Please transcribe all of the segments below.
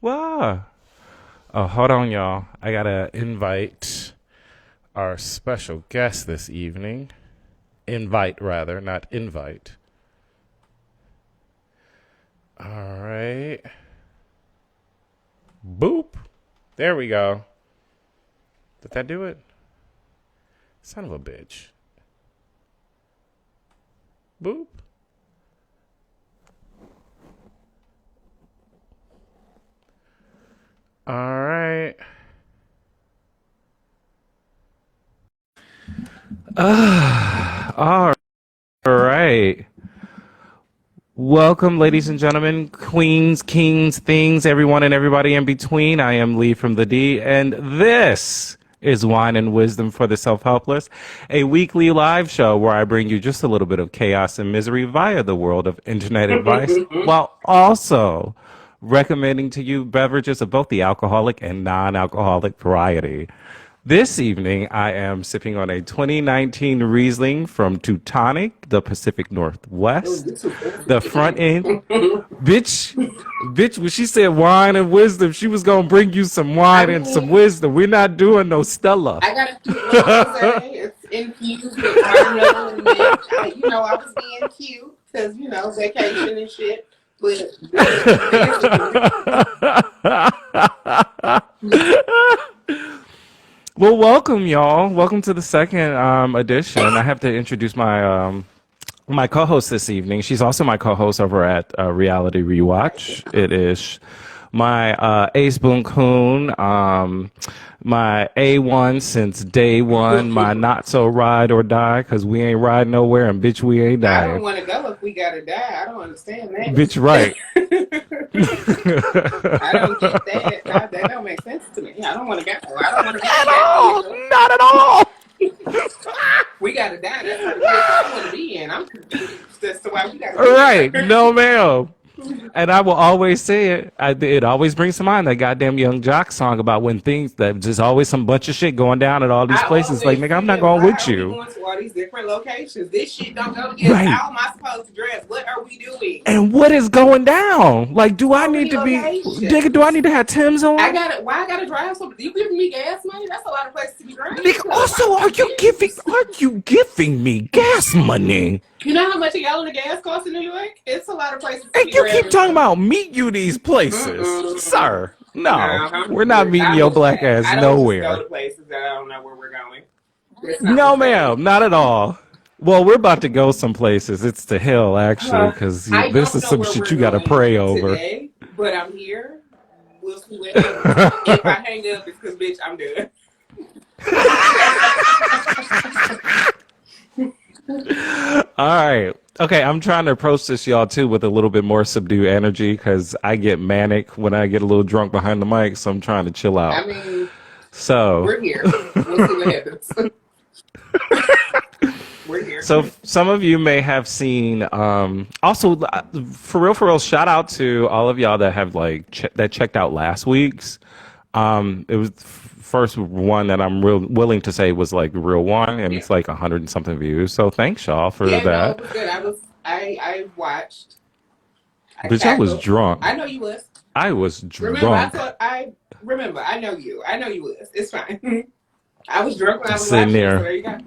Wow. Oh, hold on, y'all. I gotta invite our special guest this evening. Invite, rather, not invite. All right. Boop. There we go. Did that do it? Son of a bitch. Boop. All right. All right. Welcome, ladies and gentlemen, queens, kings, things, everyone and everybody in between. I am Lee from the D, and this is Wine and Wisdom for the Self-Helpless, a weekly live show where I bring you just a little bit of chaos and misery via the world of internet advice, while also recommending to you beverages of both the alcoholic and non-alcoholic variety. This evening, I am sipping on a 2019 Riesling from Teutonic, the Pacific Northwest. The front end, bitch, when she said wine and wisdom, she was gonna bring you some wine and some wisdom. We're not doing no Stella. I got a cute little say. It's infused with watermelon and mint. I was being cute because, vacation and shit. But well, welcome, y'all. Welcome to the second edition. I have to introduce my co-host this evening. She's also my co-host over at Reality Rewatch. It is my Ace Boon Coon, my A1 since day one, my not so ride or die, because we ain't ride nowhere, and bitch, we ain't dying. I don't want to go if we gotta die. I don't understand that. Bitch, right. I don't get that. That don't make sense to me. I don't want to go. I don't want to At all. Not at all. We gotta die. That's not the place I want to be in. I'm confused as to why we gotta. Right. No, ma'am. And I will always say it. It always brings to mind that goddamn Young Jock song about when things that just always some bunch of shit going down at all these places. Like, nigga, I'm not going with you. Going to all these different locations. This shit don't go together. Right. How am I supposed to dress? What are we doing? And what is going down? Like, do I need to be? Nigga, do I need to have Tim's on? Why I gotta drive? So you giving me gas money? That's a lot of places to be driving. Nigga, also, are you giving me gas money? You know how much a gallon of gas costs in New York? It's a lot of places. And you keep talking about meet you these places, sir. No, we're not meeting your black ass nowhere. I don't go to places that I don't know where we're going. No, ma'am, not at all. Well, we're about to go some places. It's to hell, actually, because this is some shit you got to pray over. Today, but I'm here. We'll see what happens. If I hang up, it's because, bitch, I'm done. All right. Okay, I'm trying to approach this, y'all, too, with a little bit more subdued energy because I get manic when I get a little drunk behind the mic, so I'm trying to chill out. I mean, so we're here. We'll see what happens. We're here. So some of you may have seen, also, for real, shout out to all of y'all that have, that checked out last week's. It was first one that I'm willing to say was like the real one, and it's like 100 and something views. So thanks y'all for that. No, it was good. I watched. But I was drunk. I know you was. I was drunk. Remember, I know you. I know you was. It's fine. I was drunk when I was sitting there. So there you go.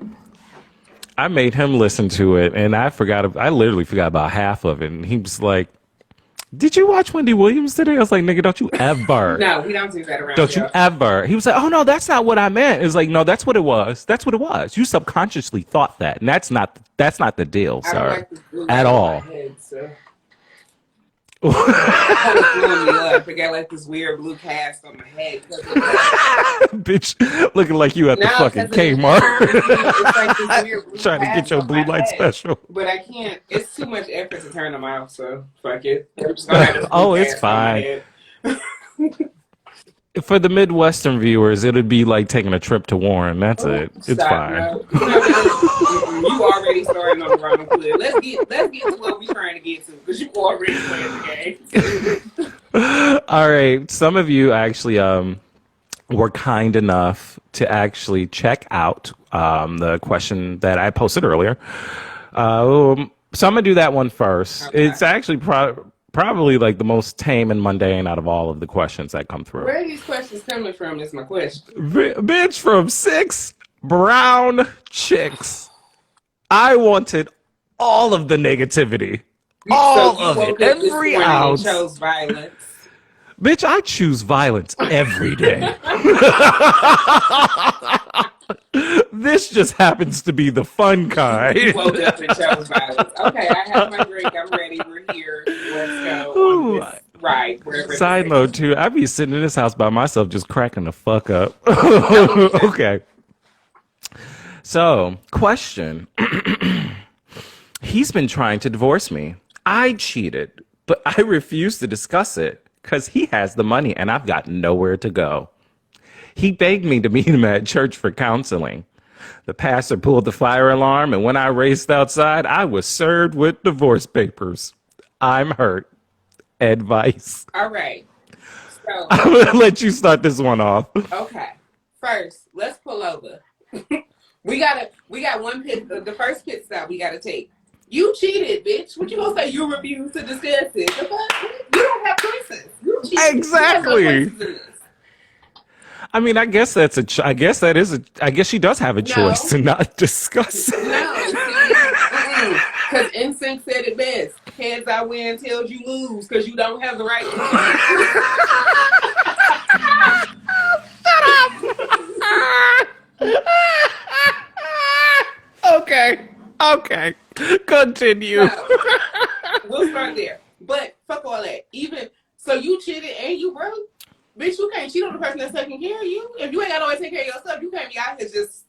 I made him listen to it, and I literally forgot about half of it, and he was like, "Did you watch Wendy Williams today?" I was like, "Nigga, don't you ever." No, we don't do that around Don't you ever. He was like, "Oh, no, that's not what I meant." It's like, no, that's what it was. That's what it was. You subconsciously thought that, and that's not the deal, sir. At all. I got like this weird blue cast on my head. Bitch, looking like you at the fucking Kmart. It's like this weird blue trying to get your blue light special. But I can't. It's too much effort to turn them off, so fuck it. Oh, it's fine. For the Midwestern viewers, it'd be like taking a trip to Warren. That's it. It's fine. No. You already starting on the wrong foot. Let's get to what we're trying to get to, because you already playing the game. All right. Some of you actually were kind enough to actually check out the question that I posted earlier. So I'm gonna do that one first. Okay. It's actually probably like the most tame and mundane out of all of the questions that come through. Where are these questions coming from is my question. Bitch, from 6 brown chicks. I wanted all of the negativity. All of it. Every ounce. And chose violence. Bitch, I choose violence every day. This just happens to be the fun kind. You woke up and chose violence. Okay, I have my drink. I'm ready. We're here. Let's go on this ride. Side note, too, I be sitting in this house by myself just cracking the fuck up. Okay. So, question. He's been trying to divorce me. I cheated, but I refuse to discuss it because he has the money and I've got nowhere to go. He begged me to meet him at church for counseling. The pastor pulled the fire alarm, and when I raced outside, I was served with divorce papers. I'm hurt. Advice. All right. So I'm going to let you start this one off. Okay. First, let's pull over. We got one pit, the first pit stop we got to take. You cheated, bitch. What you gonna say? You refuse to discuss it. You don't have choices. You cheated. Exactly. I mean, I guess I guess she does have a choice to not discuss it. No, because Instinct said it best. Heads I win, tails you lose, because you don't have the right to. Okay. Continue. So, we'll start there. But fuck all that. Even so, you cheated and you broke. Bitch, you can't cheat on the person that's taking care of you. If you ain't got no way to take care of yourself, you can't be out here just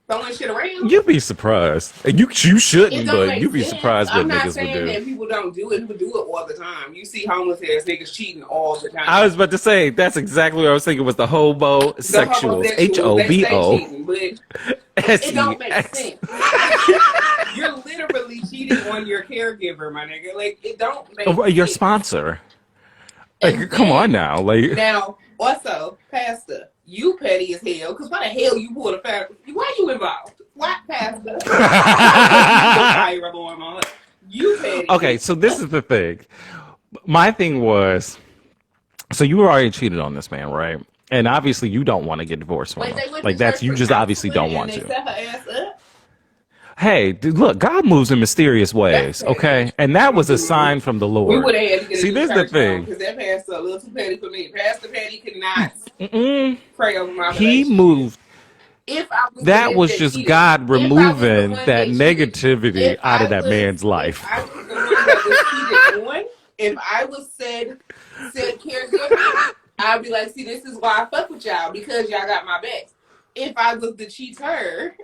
throwing shit around. You'd be surprised. You shouldn't, but you'd be surprised what niggas would do. I'm not saying that people don't do it. People do it all the time. You see homeless ass niggas cheating all the time. I was about to say, that's exactly what I was thinking was the hobosexuals. H-O-B-O. But it don't make sense. You're literally cheating on your caregiver, my nigga. Like, it don't make sense. Your sponsor. Like, come on now. Like, now, also, Pastor, you petty as hell. Because why the hell you pulled a fat? Why you involved? Why, Pastor? You petty. Okay, so this is the thing. My thing was, so you were already cheated on this man, right? And obviously you don't want to get divorced from him. Like, that's, you just obviously don't want to. Set her ass up. Hey, dude, look, God moves in mysterious ways, okay? And that was a sign from the Lord. We would have had to get See, this is the thing. Because that pastor a little too petty for me. Pastor Petty could not pray over my He moved. If I was that was just God removing that negativity out of that man's life. If I was the one that was cheated on, if I was said caregiver, I'd be like, see, this is why I fuck with y'all, because y'all got my back. If I was the cheater,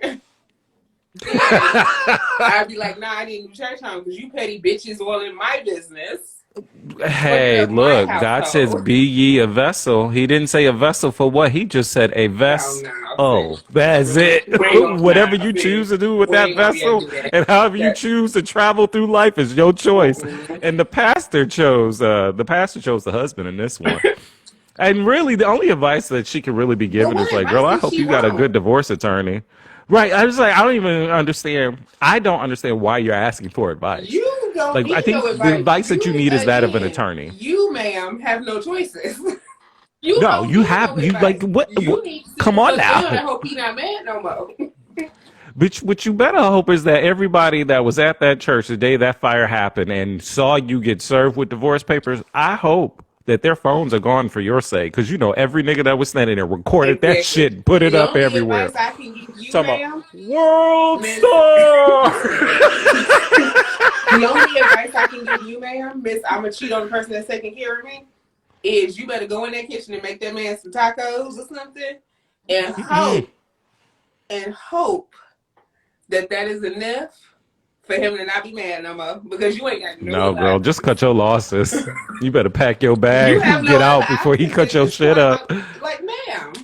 I'd be like, nah, I didn't do church home because you petty bitches all in my business. Hey, look, God says, be ye a vessel. He didn't say a vessel for what? He just said a vessel. Oh, that's it. Whatever you choose to do with that vessel and however you choose to travel through life is your choice. And the pastor chose the husband in this one. And really, the only advice that she could really be given is like, girl, I hope you got a good divorce attorney. Right. I was like, I don't even understand. I don't understand why you're asking for advice. You don't like, need I think no advice. The advice that you need is that of an attorney. You, ma'am, have no choices. You have. You like what? Come on now. I hope he not mad no more. But what you better hope is that everybody that was at that church the day that fire happened and saw you get served with divorce papers, I hope that their phones are gone for your sake, because you know every nigga that was standing there recorded that shit and put it up everywhere. I can give you, ma'am, world star. The only advice I can give you, ma'am, Miss, I'm gonna cheat on the person that's taking care of me, is you better go in that kitchen and make that man some tacos or something, and hope that is enough for him to not be mad no more, because you ain't got no girl, just cut your losses. You better pack your bag and get out before he cut your shit up. Like, ma'am.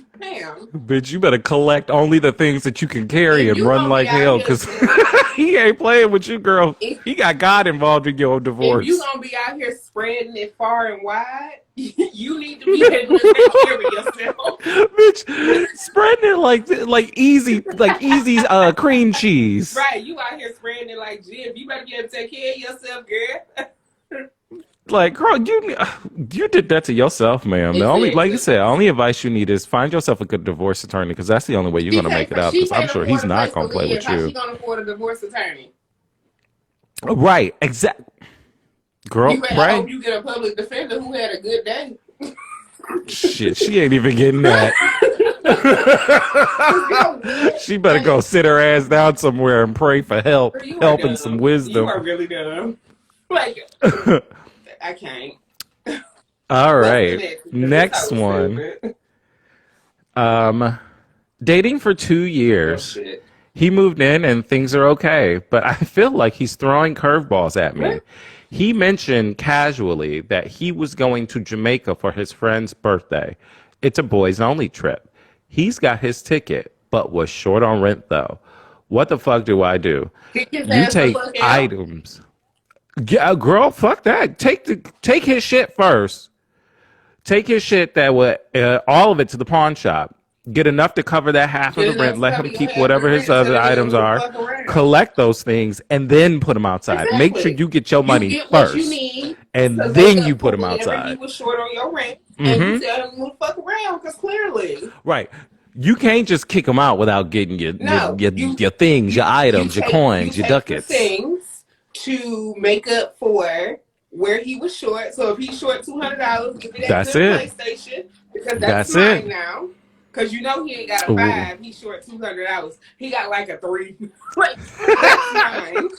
Bitch, you better collect only the things that you can carry and run like hell, because he ain't playing with you, girl. He got God involved in your divorce. If you gonna be out here spreading it far and wide, you need to be able to take care of yourself. Bitch, spreading it like easy cream cheese. Right, you out here spreading it like Jib. You better be able to take care of yourself, girl. Like, girl, you did that to yourself, ma'am. The only, like you Exactly. said, only advice you need is find yourself a good divorce attorney because that's the only way you're gonna make it out. She Because I'm can't sure he's afford a not place to gonna play live. with How she you. gonna afford a divorce attorney? Right? Exact. Girl, You better pray. hope you get a public defender who had a good day. Shit, she ain't even getting that. She better go sit her ass down somewhere and pray for help, You are help and some dumb. You wisdom. are really dumb. Like, I can't. All What's the right, next? Because this next hoe is one. stupid. Dating for 2 years. Shit. He moved in and things are okay, but I feel like he's throwing curveballs at me. What? He mentioned casually that he was going to Jamaica for his friend's birthday. It's a boys only trip. He's got his ticket, but was short on rent though. What the fuck do I do? Kick his You ass the take fuck out. items. Yeah, girl, fuck that. Take his shit first. Take his shit that would all of it to the pawn shop. Get enough to cover that half of Get the enough rent. to Let cover him your keep half whatever the his rent so other that nigga items move the are. fuck around. Collect those things and then put them outside. Make sure Exactly. you get your You money get what you first, need and to make then you up put for them whatever he outside. was short on your rent, and you Mm-hmm. tell him to move the fuck around, because clearly. Right. You can't just kick them out without getting No, your things, your items, your you coins, your take the ducats. things to make up for where he was short. So if he's short $200, give me that That's good it. PlayStation, because that's That's it. mine now. Because you know he ain't got a Ooh. 5, he's short $200. He got like a 3. Like, that's mine.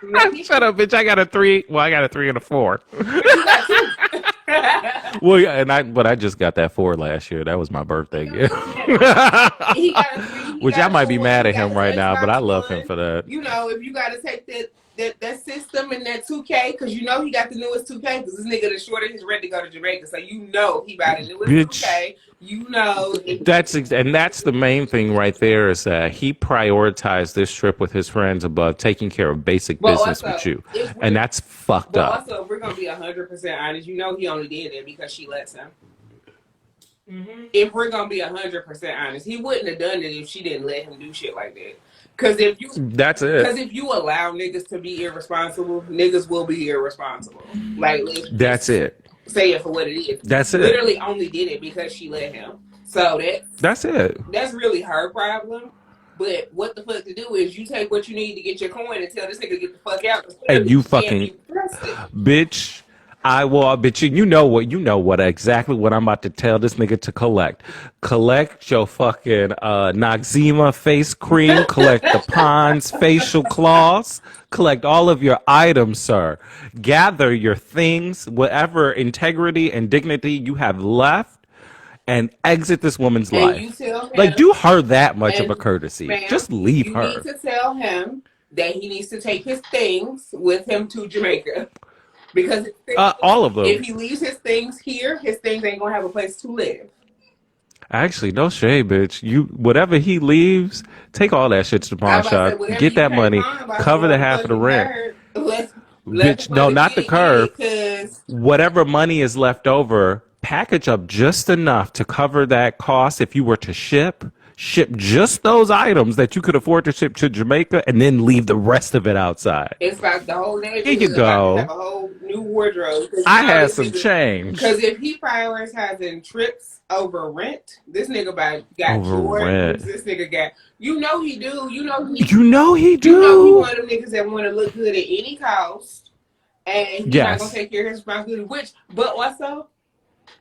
Now Shut up, bitch. I got a 3. Well, I got a 3 and a 4. but you got 2. Well, yeah, but I just got that 4 last year. That was my birthday gift. He got a 3. He Which got I a might be 4. mad He at got him his right now, but I Xbox love him One. for that. You know, if you got to take that system and that 2K, because you know he got the newest 2K, because this nigga the shorter his ready to go to Jamaica, so you know he buy the newest Bitch. 2K. You know, And that's the main thing right there is that he prioritized this trip with his friends above taking care of basic but business also, with you, and that's fucked up. if we're gonna be 100% honest, you know he only did it because she lets him. If we're gonna be 100% honest, he wouldn't have done it if she didn't let him do shit like that. Because That's it. if you allow niggas to be irresponsible, niggas will be irresponsible. Like, let's That's it. say it for what it is. That's it. Literally only did it because she let him. So That's it. that's really her problem. But what the fuck to do is you take what you need to get your coin and tell this nigga to get the fuck out. And you Can't fucking be trusted. bitch. I will, bitch. You know what exactly what I'm about to tell this nigga to collect. Collect your fucking Noxzema face cream. Collect the Pond's facial cloths. Collect all of your items, sir. Gather your things, whatever integrity and dignity you have left, and exit this woman's And you life. tell him, Like, do her that much of and a courtesy. ma'am, Just leave you her. need to tell him that he needs to take his things with him to Jamaica. Because All of them. if he leaves his things here, his things ain't gonna have a place to live. Actually, no shade, bitch. Whatever he leaves, take all that shit to the pawn shop, get that money, cover the half of the rent. Bitch, no, not the curve. Whatever money is left over, package up just enough to cover that cost if you were to ship just those items that you could afford to ship to Jamaica and then leave the rest of it outside. It's like the whole neighborhood. Here you go. Have a whole new wardrobe. I had some change. Because if he prioritizing trips over rent, this nigga got Over Jordans. rent. This nigga got, you know he do. You know he You know he do. You know he one of them niggas that want to look good at any cost. And he's not going to take care of his responsibility. But also,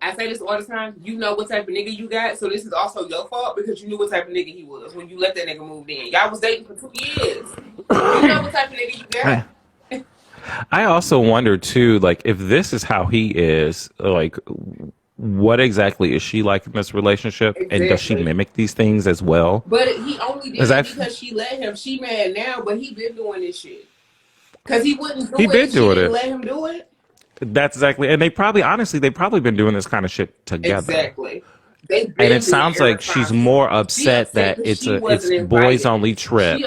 I say this all the time, you know what type of nigga you got, so this is also your fault because you knew what type of nigga he was when you let that nigga move in. Y'all was dating for 2 years. You know what type of nigga you got. I also wonder too, like, if this is how he is, like, what exactly is she like in this relationship? Exactly. And does she mimic these things as well? But he only did it because she let him. She mad now, but he been doing this shit. Because he wouldn't do it if she didn't let him do it. That's exactly, and they've probably been doing this kind of shit together. Exactly. And it sounds like she's more upset that it's boys only trip.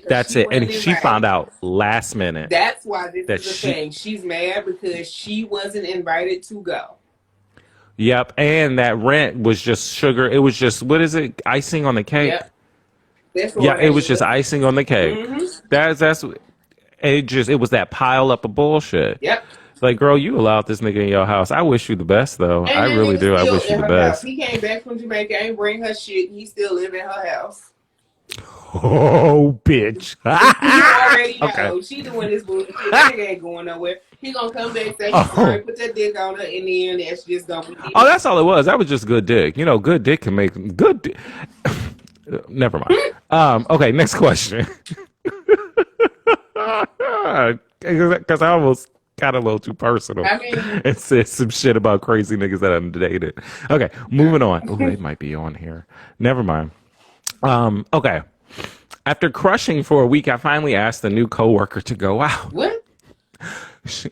That's it. And she found out last minute. That's why this is the thing. She's mad because she wasn't invited to go. Yep. And that rent was just sugar. It was just, what is it? Icing on the cake. Yep. It was just icing on the cake. Mm-hmm. It was that pile up of bullshit. Yep. Like, girl, you allowed this nigga in your house. I wish you the best, though. And I then really nigga do. I still wish you in the her house. best. He came back from Jamaica, ain't bring her shit. He still live in her house. Oh, bitch. You already know. Okay. She doing this bullshit. That nigga ain't going nowhere. He gonna come back, say he's sorry, Oh. put that dick on her, and then that's just gonna be Oh, it. that's all it was. That was just good dick. You know, good dick can make good. Never mind. Okay, next question. Because I almost got a little too personal I mean, and said some shit about crazy niggas that I'm dated. Okay, moving on. Oh, they might be on here. Never mind. Okay. After crushing for a week, I finally asked a new coworker to go out. what?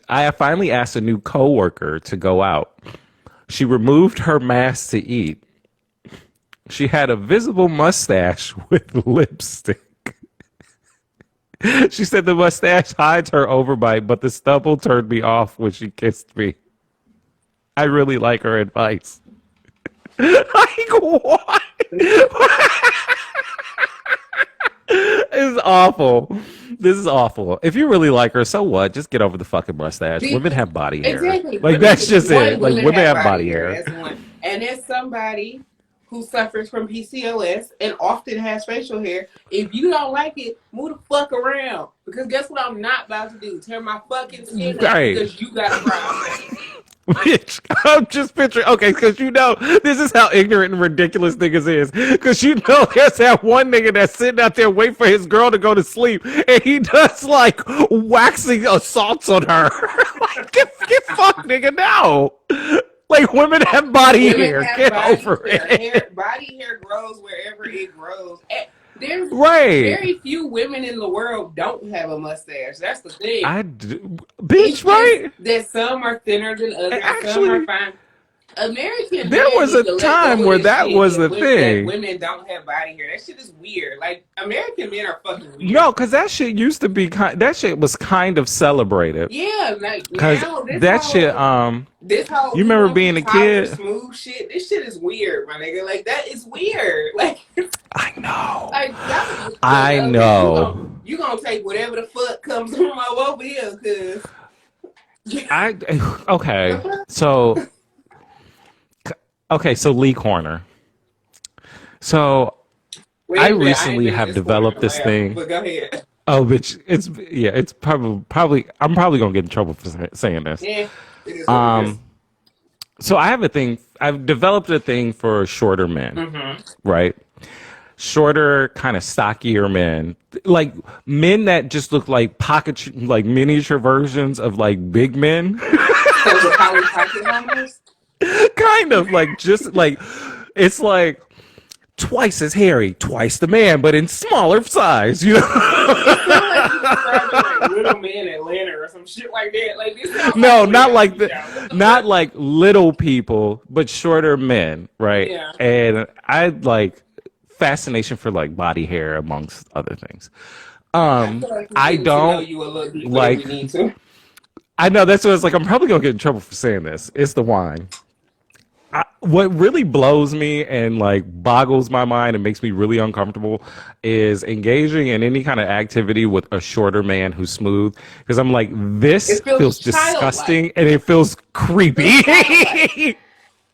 I finally asked a new coworker to go out. She removed her mask to eat. She had a visible mustache with lipstick. She said the mustache hides her overbite, but the stubble turned me off when she kissed me. I really like her advice. Like, what? This is awful. This is awful. If you really like her, so what? Just get over the fucking mustache. Women have body hair. Exactly. Like, that's just it. Like, women have body hair. That's one. And as somebody who suffers from PCOS and often has facial hair, if you don't like it, move the fuck around. Because guess what I'm not about to do? Tear my fucking skin out Right. because you got a problem. Bitch, I'm just picturing, okay, because you know, this is how ignorant and ridiculous niggas is. Because you know, there's that one nigga that's sitting out there waiting for his girl to go to sleep, and he does like waxing assaults on her. Like, get fucked, nigga, now. Like, women have body hair. Get over it. Body hair grows wherever it grows. There's Right. very few women in the world don't have a mustache. That's the thing. Bitch, right? That some are thinner than others. Actually, some are fine. American. There was a time where that was the thing. Women don't have body hair. That shit is weird. Like, American men are fucking weird. No, because that shit used to be that shit was kind of celebrated. Yeah, like because that shit. This whole you remember being a kid? Smooth shit. This shit is weird, my nigga. Like, that is weird. Like, I know. Like, I know. You gonna take whatever the fuck comes from over here, cause. Okay. So. Okay, so Lee Corner. So I recently have developed this thing. But go ahead. Oh, bitch, it's probably I'm probably gonna get in trouble for saying this. Yeah, it is so I have a thing. I've developed a thing for shorter men, right? Shorter, kind of stockier men, like men that just look like like miniature versions of like big men. So Polly Pocket almost. Kind of like just like it's like twice as hairy, twice the man, but in smaller size, you know. It sounds like you're describing like Little Man Atlanta or some shit like that. Like this sounds no, like not like not like little people, but shorter men, right? Yeah. And I like fascination for like body hair amongst other things. I don't like. I know that's what it's like. I'm probably gonna get in trouble for saying this. It's the wine. What really blows me and like boggles my mind and makes me really uncomfortable is engaging in any kind of activity with a shorter man who's smooth. Because I'm like, this feels disgusting and it feels creepy.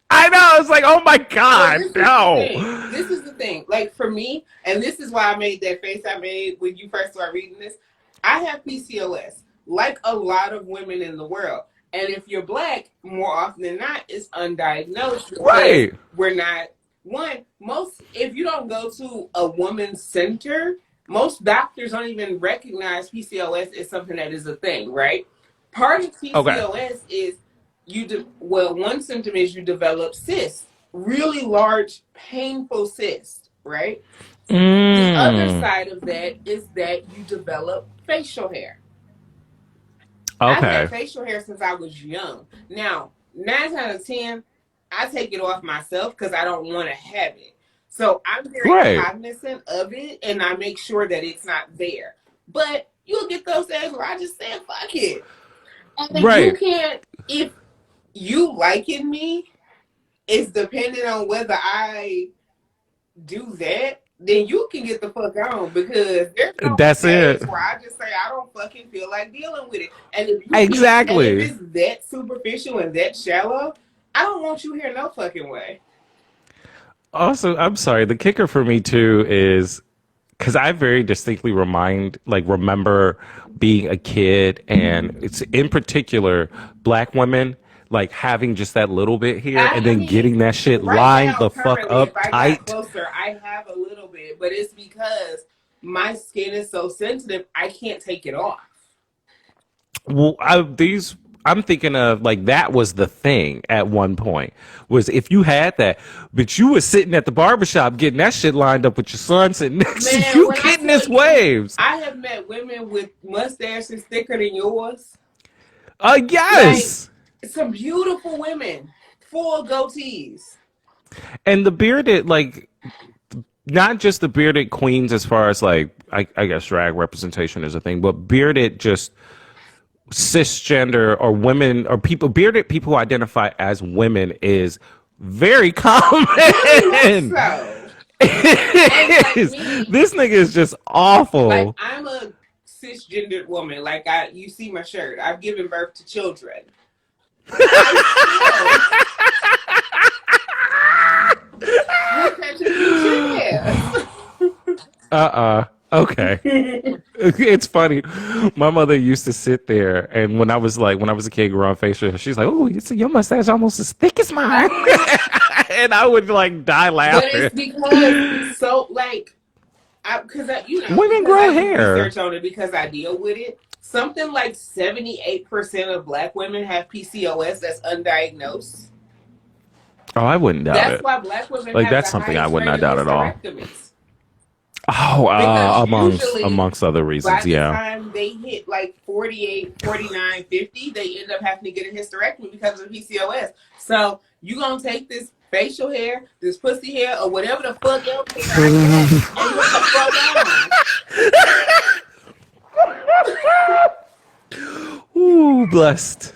I know. It's like, oh my God, no. This is the thing. Like for me, and this is why I made that face I made when you first started reading this. I have PCOS, like a lot of women in the world. And if you're black, more often than not, it's undiagnosed. Right. We're not if you don't go to a woman's center, most doctors don't even recognize PCOS as something that is a thing, right? Part of PCOS is one symptom is you develop cysts, really large, painful cysts, right? The other side of that is that you develop facial hair. I've had facial hair since I was young. Now, 9 out of 10, I take it off myself because I don't want to have it. So I'm very cognizant of it, and I make sure that it's not there. But you'll get those days where I just say, fuck it. And you can't, if you liking me, it's dependent on whether I do that then you can get the fuck on, because there's no That's days it. where I just say I don't fucking feel like dealing with it. And if Exactly. it's that superficial and that shallow, I don't want you here no fucking way. Also, I'm sorry. The kicker for me too is because I very distinctly remember being a kid, and it's in particular black women like having just that little bit here, and I then mean, getting that shit right lined now, the fuck currently, if up I got tight. closer, I have a little bit, but it's because my skin is so sensitive, I can't take it off. Well, I'm thinking of like that was the thing at one point was if you had that, but you were sitting at the barbershop getting that shit lined up with your son sitting next to Man, you when I getting tell his you, waves. I have met women with mustaches thicker than yours. Like, Yes. some beautiful women, full goatees. And the bearded, like, not just the bearded queens as far as like, I guess drag representation is a thing, but bearded just cisgender or women or people, bearded people who identify as women is very Very much common. so. And It like is. me, This nigga is just like awful. I'm a cisgendered woman. Like you see my shirt. I've given birth to children. I still look at your ass. Okay. It's funny. My mother used to sit there, and when I was a kid growing facial, she's like, "Oh, your mustache almost as thick as mine," and I would like die But laughing. it's because so like because Women because grow I do hair. research on it, because I deal with it. Something like 78% of Black women have PCOS that's undiagnosed. Oh, I wouldn't doubt That's it. why Black women Like have that's the something I highest would rate not of doubt at all. hysterectomies. Oh, Because usually amongst other by reasons, the yeah. time they hit like 48, 49, 50, they end up having to get a hysterectomy because of PCOS. So you gonna take this facial hair, this pussy hair, or whatever the fuck else hair I got, and put the fuck on. Ooh, blessed.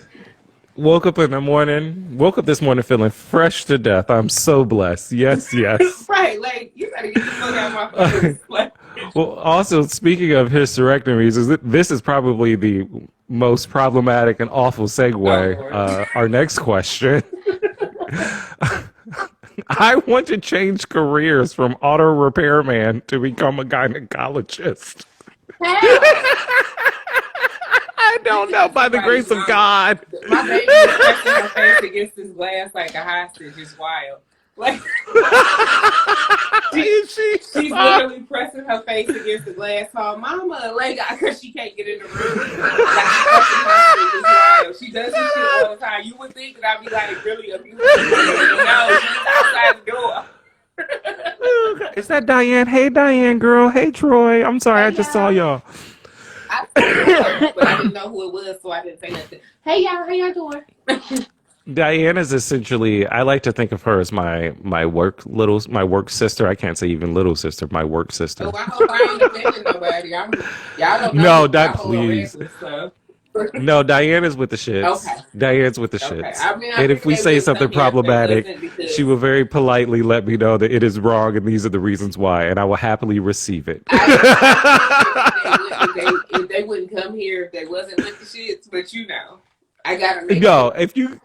Woke up in the morning. Woke up this morning feeling fresh to death. I'm so blessed. Yes, yes. Right, like you gotta get the fuck out of my face. Like, Well, also speaking of hysterectomies, this is probably the most problematic and awful oh segue. Lord. Our next question. I want to change careers from auto repairman to become a gynecologist. How? I don't know, Because by the somebody's grace of mama. God. My baby is pressing her face against this glass like a hostage. It's wild. Like Is she? she's literally pressing her face against the glass hall. Mama, like, because she can't get in the room. Like, she's pressing hostage. It's wild. She does this shit all the time. You would think that I'd be like really abusive. No, she's outside the door. Is that Diane? Hey, Diane, girl. Hey, Troy. I'm sorry, I Hey just saw y'all. y'all. I saw her, but I didn't know who it was, so I didn't say nothing. Hey y'all, how y'all doing? Diane is essentially. I like to think of her as my work sister. I can't say even little sister. My work Oh, sister. I hope I ain't offending nobody. Y'all don't know No, me. that Y'all hold on please. reckless stuff. No, Diane is with the shits. Okay. Diane's with the Okay. shits. I mean, I And if we think they say would something come here if they problematic, wasn't, she because will very politely let me know that it is wrong and these are the reasons why, and I will happily receive it. I figured if they wouldn't come here if they wasn't with the shits, but I gotta make No, sure.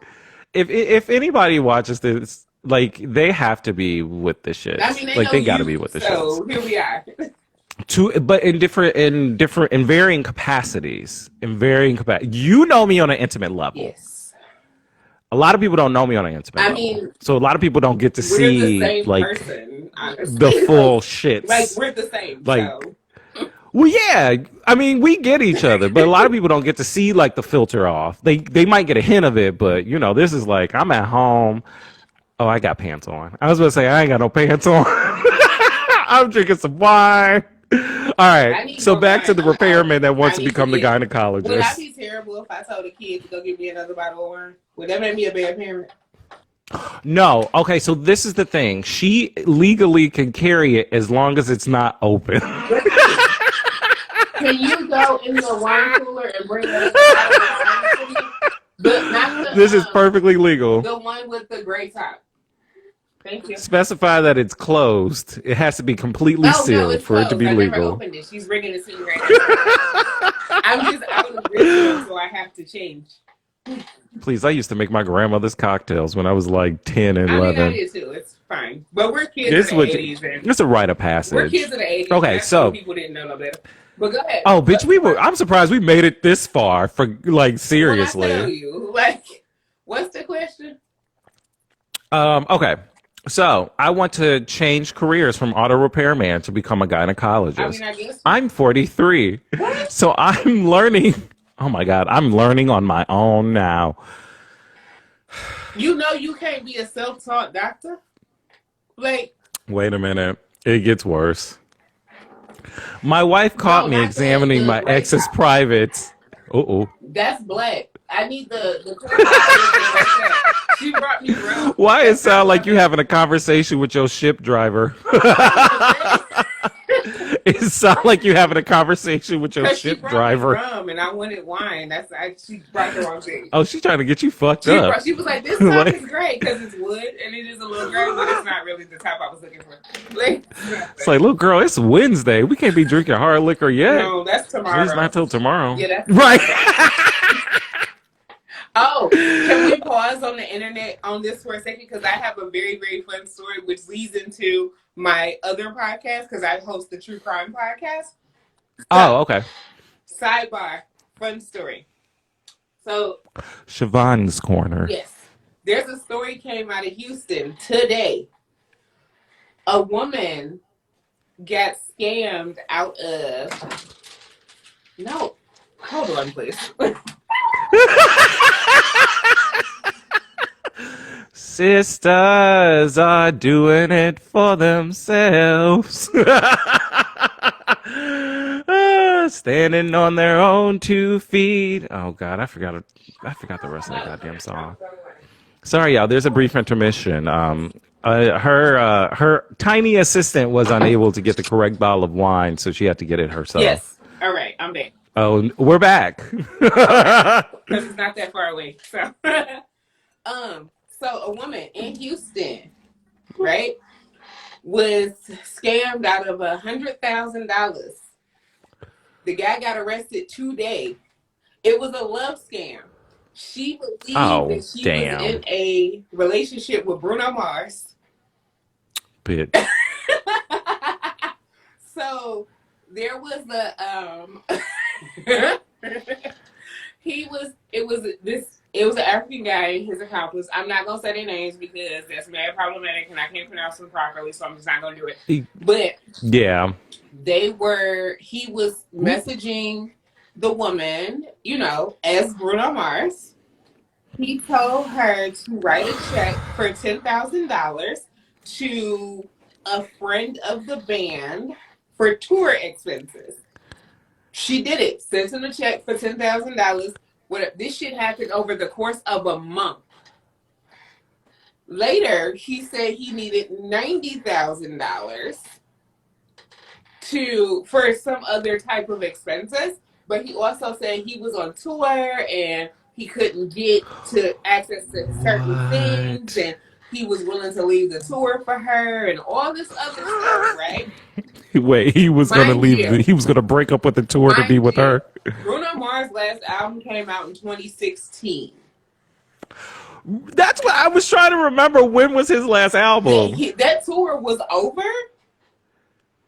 if anybody watches this, like they have to be with the I shits. mean, they Like know they got to be you, with the shits. so here we are. But in varying capacities. In varying capacity. You know me on an intimate level. Yes. A lot of people don't know me on an intimate I level. mean, So a lot of people don't get to we're the see same like person, the honestly. full Like shits. we're the same, Like, so. well, yeah. I mean, we get each other, but a lot of people don't get to see like the filter off. They might get a hint of it, but this is like I'm at home. Oh, I got pants on. I was going to say I ain't got no pants on. I'm drinking some wine. All right. I need So more back to wine. the I'm out. repairman that wants I to need to become the get. Would I gynecologist. be terrible if I told a kid to go get me another bottle of wine? Would that make me a bad parent? No. Okay. So this is the thing. She legally can carry it as long as it's not open. Can you go in the wine cooler and bring another bottle of wine to me? But not This is perfectly legal. the one with the gray top. Thank you. Specify that it's closed. It has to be completely Oh no, sealed it's for it closed. to be I never legal. opened it. She's bringing it to me right now. I'm just out of ritual, so I have to change. Please, I used to make my grandmother's cocktails when I was like 10 and I mean, I 11. did too. It's fine. But we're kids of It's the what 80s, and it's a rite of we're kids passage. of the 80s. Okay, And that's when so people didn't know no better. But go ahead. oh, bitch, I'm surprised we made it this far for like When I tell seriously. you, like, what's the question? Okay. So I want to change careers from auto repairman to become a I gynecologist. mean, I guess. I'm 43. What? So I'm learning. Oh my God, I'm learning on my own now. You know you can't be a self-taught doctor? Like, Wait a minute. It gets worse. My wife caught no, me not examining the my right ex's side. privates. Uh-oh. That's black. I need the correct side. She brought me rum. Why it That's not sound what like you having a conversation with your ship driver? It sound like you having a conversation with your Because she ship brought me driver. rum and I wanted wine. She brought the wrong thing. Oh, she's trying to get you fucked up. She was like, this top is great because it's wood and it is a little gray, but it's not really the top I was looking for. Like, It's like, look, girl, it's Wednesday. We can't be drinking hard liquor yet. no, that's At tomorrow. least not till tomorrow. Yeah, that's right. Oh, can we pause on the internet on this for a second? Because I have a very, very fun story, which leads into my other podcast, because I host the True Crime podcast. Oh, okay. Sidebar, fun story. So, Shavonne's Corner. yes, there's a story came out of Houston today. A woman got scammed out of... No, hold on, please. Sisters are doing it for themselves. Standing on their own 2 feet. Oh God, I forgot the rest of the goddamn song. Sorry, y'all. There's a brief intermission. Her tiny assistant was unable to get the correct bottle of wine, so she had to get it herself. Yes. All right, I'm back. Oh, we're back. Because it's not that far away. So a woman in Houston, right, was scammed out of $100,000. The guy got arrested today. It was a love scam. She believed that she was in a relationship with Bruno Mars. Bitch. So there was it was an African guy and his accomplice. I'm not gonna say their names because that's mad problematic and I can't pronounce them properly, so I'm just not gonna do it. But yeah, he was messaging the woman, as Bruno Mars. He told her to write a check for $10,000 to a friend of the band for tour expenses. She did it. Sent him a check for $10,000. This shit happened over the course of a month. Later, he said he needed $90,000 for some other type of expenses, but he also said he was on tour and he couldn't get to access to certain things, and he was willing to leave the tour for her and all this other stuff, right? Wait, he was going to leave. He was going to break up with the tour to be with her. Bruno Mars' last album came out in 2016. That's what I was trying to remember. When was his last album? That tour was over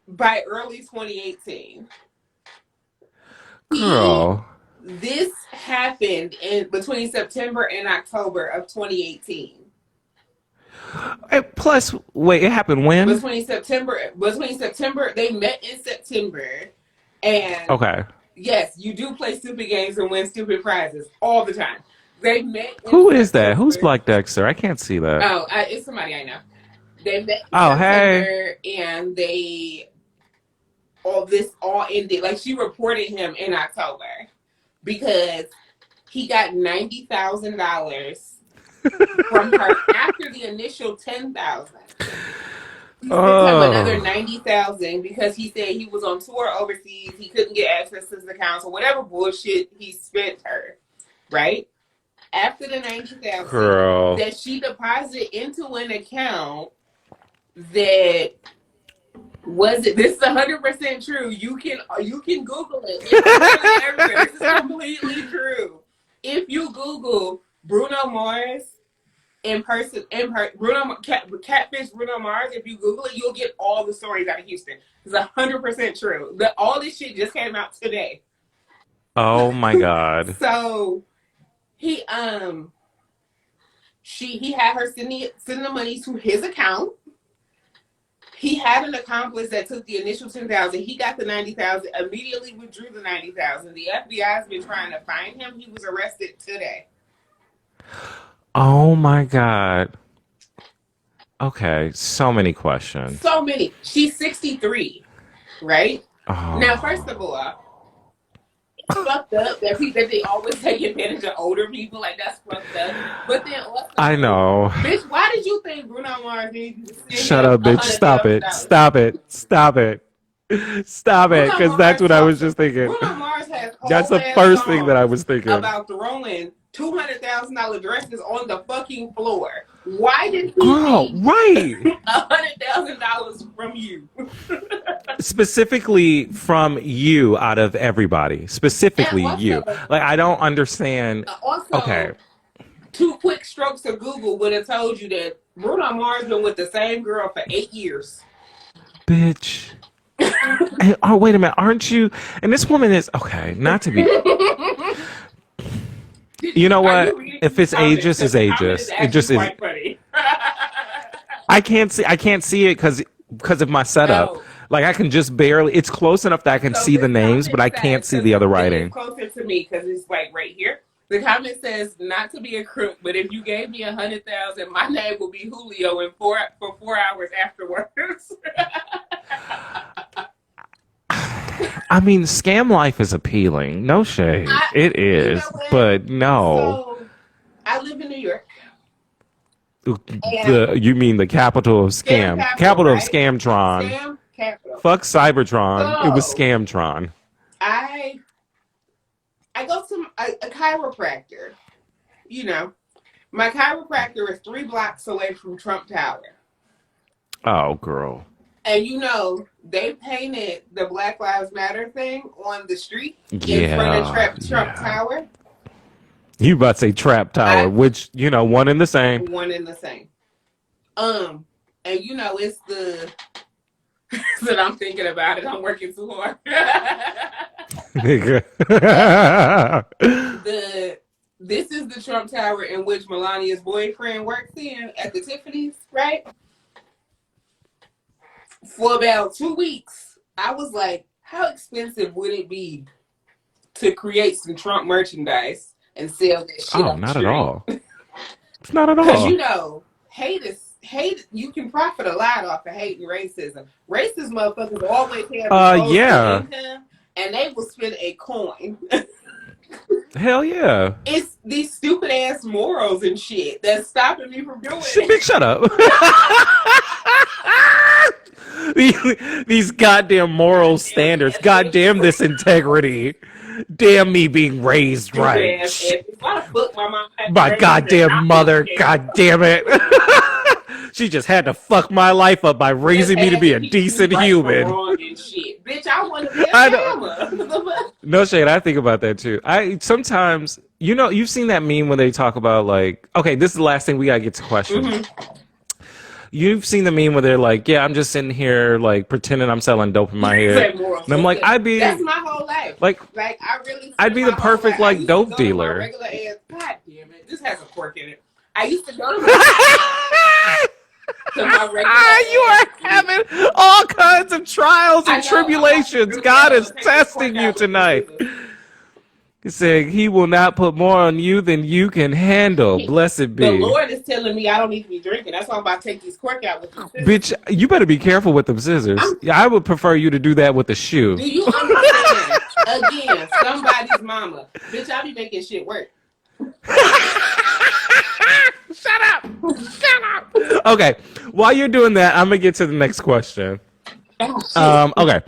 by early 2018. Girl. This happened between September and October of 2018. Plus, wait, it happened when? Between September, they met in September, and okay. Yes, you do play stupid games and win stupid prizes all the time. They met. Who is that? Who's Black Dexter? I can't see that. Oh, it's somebody I know. They met in September, and they all ended. Like, she reported him in October because he got $90,000 from her after the initial $10,000. He sent him another $90,000 because he said he was on tour overseas. He couldn't get access to his accounts or whatever bullshit he spent her. Right after the $90,000 that she deposited into an account that was it. This is 100% true. You can Google it. It's literally everywhere. This is completely true. If you Google Bruno Mars catfish Bruno Mars, if you Google it, you'll get all the stories out of Houston. It's 100% true. All this shit just came out today. Oh my God. So he had her send the money to his account. He had an accomplice that took the initial $10,000. He got the $90,000. Immediately withdrew the $90,000. The FBI's been trying to find him. He was arrested today. Oh my God. Okay, so many questions. So many. She's 63, right? Oh. Now, first of all, it's fucked up that they always take advantage of older people. Like, that's fucked up. But then also, I know. Bitch, why did you think Bruno Mars needed to Shut up, bitch. Stop it. Stop it. Stop it. Stop it. Because that's what I was just thinking. Bruno Mars has that's the first thing that I was thinking. About throwing $200,000 dresses on the fucking floor. Why did he need $100,000 from you? Specifically from you out of everybody. Specifically also, you. Like, I don't understand. Also, okay. 2 quick strokes of Google would have told you that Bruno Mars been with the same girl for 8 years. Bitch. Hey, oh, wait a minute. Aren't you? And this woman is, okay, not to be. You know what? If it's ageist, it's ageist. It just is. I can't see it because of my setup. No. Like, I can just barely. It's close enough that I can see the names, but I can't see the other writing. It's closer to me because it's like right here. The comment says, "Not to be a crook, but if you gave me 100,000, my name will be Julio for 4 hours afterwards." I mean, scam life is appealing. No shade. It is, but no. So, I live in New York. You mean the capital of scam? Capital right? Of Scamtron. Scam capital. Fuck Cybertron. It was Scamtron. I go to a chiropractor. You know, my chiropractor is 3 blocks away from Trump Tower. Oh, girl. And you know, they painted the Black Lives Matter thing on the street in front of Trump Tower. You about to say Trap Tower, which, you know, one and the same. One and the same. And you know, it's the that I'm thinking about it. I'm working too hard. This is the Trump Tower in which Melania's boyfriend works in at the Tiffany's, right? For about 2 weeks, I was like, how expensive would it be to create some Trump merchandise and sell that shit? Oh, not at all. It's not at all. Because, you know, hate, you can profit a lot off of hate and racism. Racist motherfuckers always have income, and they will spend a coin. Hell yeah. It's these stupid ass morals and shit that's stopping me from doing it. Bitch, shut up. These goddamn moral standards. Goddamn this integrity. Damn me being raised right. My goddamn mother. Goddamn it. She just had to fuck my life up by raising me to be a decent human. Bitch, I want to be a scammer. No shade, I think about that too. I sometimes, you know, you've seen that meme when they talk about like, okay, this is the last thing we gotta get to questions. Mm-hmm. You've seen the meme where they're like, yeah, I'm just sitting here like pretending I'm selling dope in my head. And I'm like, that's my whole life. Like I really, I'd be the perfect like dope dealer. Regular ass, God damn it, this has a fork in it. I used to go to my you are having all kinds of trials and tribulations. God is testing you tonight. He's saying he will not put more on you than you can handle. Blessed be. The Lord is telling me I don't need to be drinking. That's why I'm about to take these cork out with the scissors. Bitch, you better be careful with them scissors. I would prefer you to do that with a shoe. Do you understand? Again, somebody's mama. Bitch, I be making shit work. Shut up! Shut up! Okay, while you're doing that, I'm gonna get to the next question. Okay.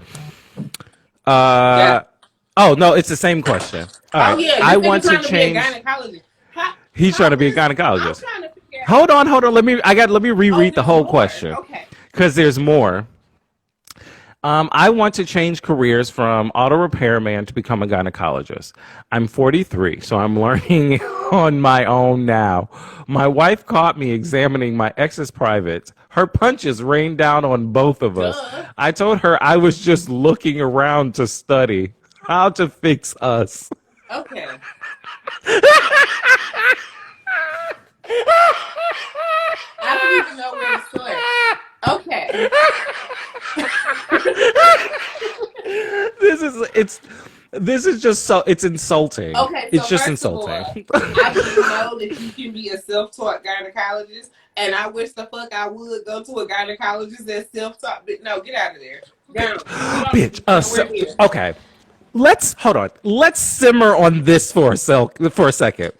Oh no, it's the same question. All right. Yeah, I want to change. He's trying to be a gynecologist. Hold on. Let me reread the whole question. Okay. because there's more. I want to change careers from auto repairman to become a gynecologist. I'm 43, so I'm learning on my own now. My wife caught me examining my ex's privates. Her punches rained down on both of us. Duh. I told her I was just looking around to study how to fix us. Okay. I don't even know where to start. Okay. This is just so it's insulting. Okay, so It's just first of insulting. all, I didn't know that you can be a self-taught gynecologist, and I wish the fuck I would go to a gynecologist that's self-taught. But no, get out of there. No, Bitch. we're here. Okay. Hold on. Let's simmer on this for a second.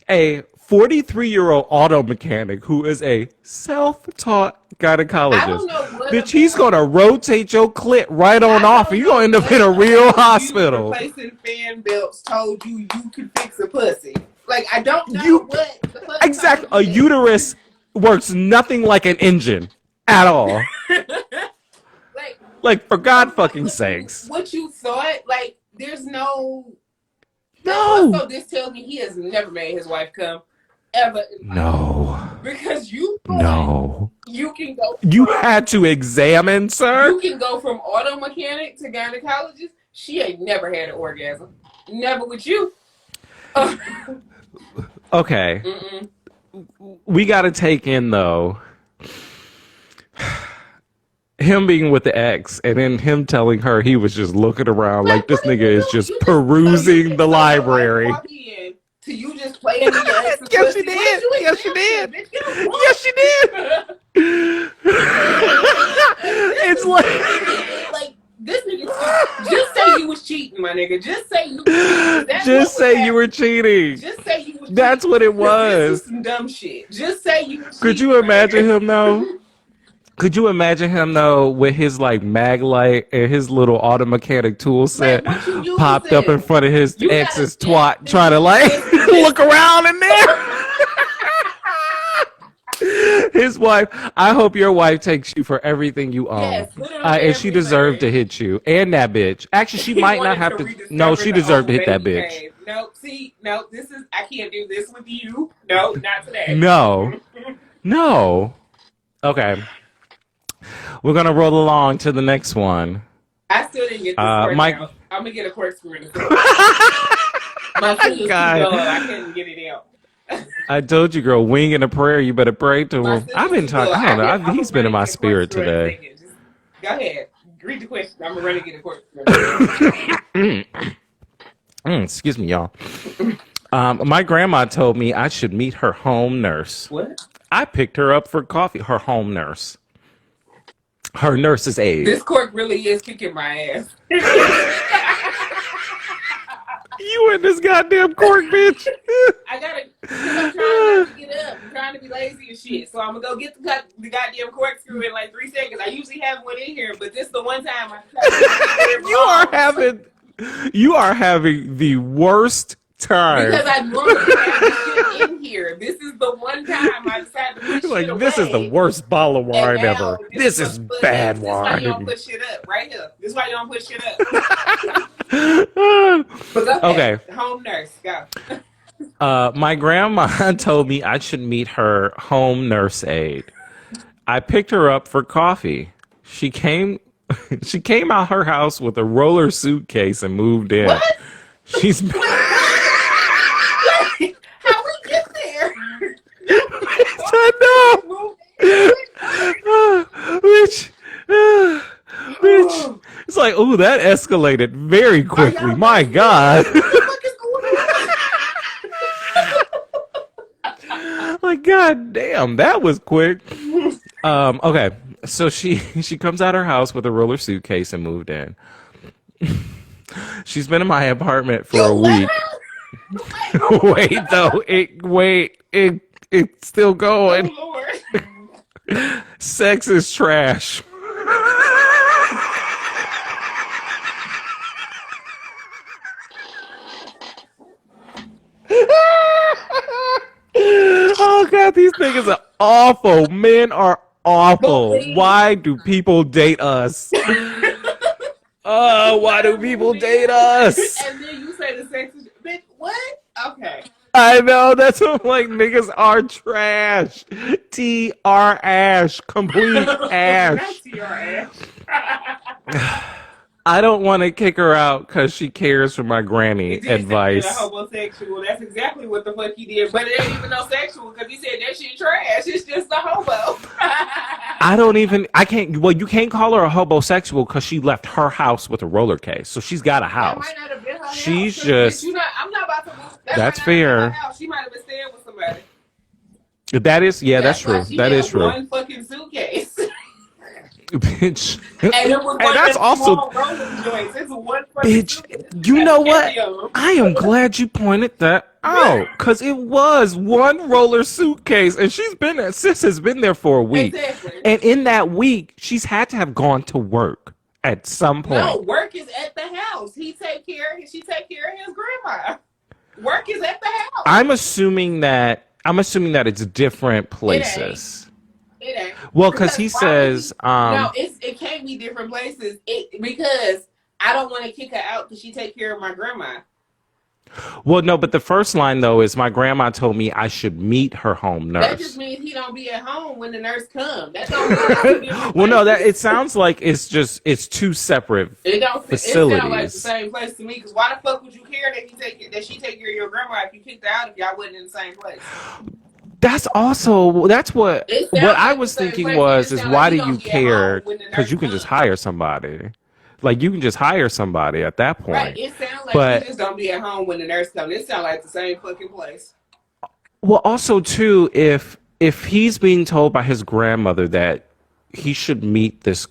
A 43-year-old auto mechanic who is a self-taught gynecologist. I don't know what Bitch, he's gonna rotate your clit right on off, and you're gonna end up in a real hospital. Replacing fan belts told you you could fix a pussy. Like, I don't know what the fuck. Exactly. A uterus works nothing like an engine at all. Like, for God fucking sakes. What you thought, like, there's no. No. So this tells me he has never made his wife come ever. No. Because you. No. You can go. You had to examine, sir? You can go from auto mechanic to gynecologist. She ain't never had an orgasm. Never with you. Okay. Mm-mm. We got to take in, though, him being with the ex and then him telling her he was just looking around like this nigga is just perusing the library. To you just playing in your ex's Yes, she pussy. did. What Yes, she you did. examine, bitch? Get a Yes, she did. It's like this nigga. Just say you was cheating, my nigga. Just say you. Just say you were cheating. Just say you was. That's what it was. This is some dumb shit. Just say you. Was Could you imagine him though? Could you imagine him though with his like mag light and his little auto mechanic tool set popped up in front of his ex's twat, trying to like look around in there? His wife. I hope your wife takes you for everything you own, Yes, and she deserved to hit you and that bitch. Actually, she might not have to. No, she deserved to hit that bitch. No, see, no, this is. I can't do this with you. No, not today. No, no. Okay. We're gonna roll along to the next one. I still didn't get this out. I'm gonna get a corkscrew in a second. My foot is too dull. I couldn't get it out. I told you, girl, wing and a prayer. You better pray to him. I've been talking. I don't know. He's been in my spirit today. Go ahead. Read the question. I'm ready to get a corkscrew. Excuse me, y'all. My grandma told me I should meet her home nurse. What? I picked her up for coffee. Her home nurse. Her nurse's aide. This cork really is kicking my ass. You and this goddamn cork, bitch. I gotta. I'm trying not to get up. I'm trying to be lazy and shit. So I'm gonna go get the goddamn corkscrew in like 3 seconds. I usually have one in here, but this is the one time I. You are having the worst time. Because I normally have this shit in here. This is the one time I decided to put shit away. This is the worst bottle of wine ever. This is bad wine. This is why you don't put shit up. Right here. This is why you don't put shit up. Okay. Home nurse. Go. My grandma told me I should meet her home nurse aide. I picked her up for coffee. She came out her house with a roller suitcase and moved in. What? She's how we get there? I know. Bitch. It's like, ooh, that escalated very quickly. My God. What the fuck is going on? Like, God damn, that was quick. Okay. So she comes out her house with a roller suitcase and moved in. She's been in my apartment for a week. It's still going. Oh, Lord. Sex is trash. Oh God, these niggas are awful. Men are awful. please. Why do people date us? Why do people date us? And then you say the sex is bitch. What? Okay. I know, that's what I'm like, niggas are trash. T-R ash. Complete ash. Not to your ass. I don't want to kick her out because she cares for my granny He did advice. say homosexual. That's exactly what the fuck he did. But it ain't even no sexual because he said that shit trash. It's just a hobo. You can't call her a homosexual because she left her house with a roller case. So she's got a house. That might not have been her She's house. just. I'm not about to move. That's fair. She might have been staying with somebody. That is, yeah, that's true. That is true. One fucking suitcase. Bitch. And it was And that's also. joints. It's one fucking Bitch, suitcase. you know what? Carry-on. I am glad you pointed that out because it was one roller suitcase, and sis has been there for a week, Exactly. and in that week, she's had to have gone to work at some point. No, work is at the house. She take care of his grandma. Work is at the house. I'm assuming that it's different places. It ain't. Well, because he says, no, it can't be different places. Because I don't want to kick her out because she take care of my grandma. Well, no, but the first line though is my grandma told me I should meet her home nurse. That just means he don't be at home when the nurse comes. That don't mean well, no, that it sounds like it's two separate facilities. It sounds like the same place to me. Because why the fuck would you care that she take care of your grandma if you kicked her out if y'all wasn't in the same place? That's what I was thinking is why do you care? Because you can just hire somebody. Like you can just hire somebody at that point. Right. It sounds like you just don't be at home when the nurse comes. It sounds like the same fucking place. Well, also too, if he's being told by his grandmother that he should meet this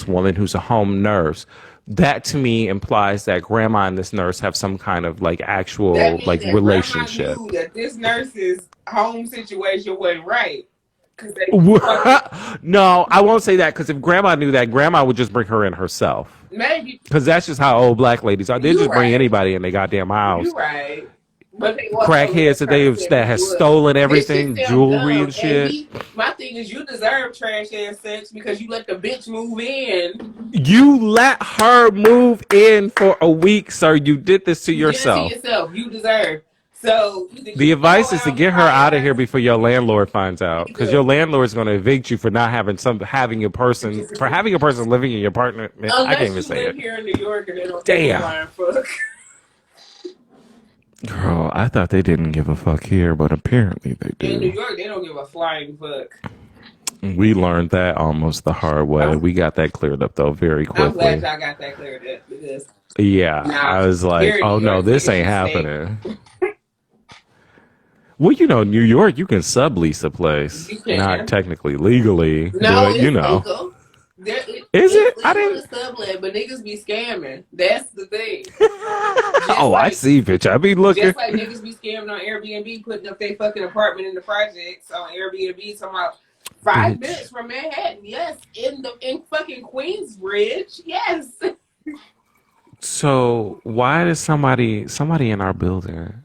woman who's a home nurse, that to me implies that grandma and this nurse have some kind of like actual like relationship. Knew that this nurse's home situation wasn't right. No, I won't say that because if grandma knew that, grandma would just bring her in herself. Maybe. Because that's just how old black ladies are. They just bring anybody in their goddamn house. You're right. But crackheads that has stolen everything, jewelry and shit. My thing is, you deserve trash ass sex because you let the bitch move in. You let her move in for a week, sir. You did this to yourself. You deserve. So the advice is to get her out of here before your landlord finds out, because your landlord is going to evict you for not having having a person living in your apartment. I can't even say it. Here in New York and they don't damn. Girl, I thought they didn't give a fuck here, but apparently they do. In New York, they don't give a flying fuck. We learned that almost the hard way. We got that cleared up though very quickly. I'm glad y'all got that cleared up because I was like, oh no, this ain't happening. Well, New York, you can sublease a place. Not technically legally, but legal. Is it? I didn't sublet, but niggas be scamming. That's the thing. I see, bitch. I be looking. Just like niggas be scamming on Airbnb, putting up their fucking apartment in the projects on Airbnb. Talking about 5 minutes from Manhattan. Yes, in fucking Queensbridge. Yes. So why does somebody in our building?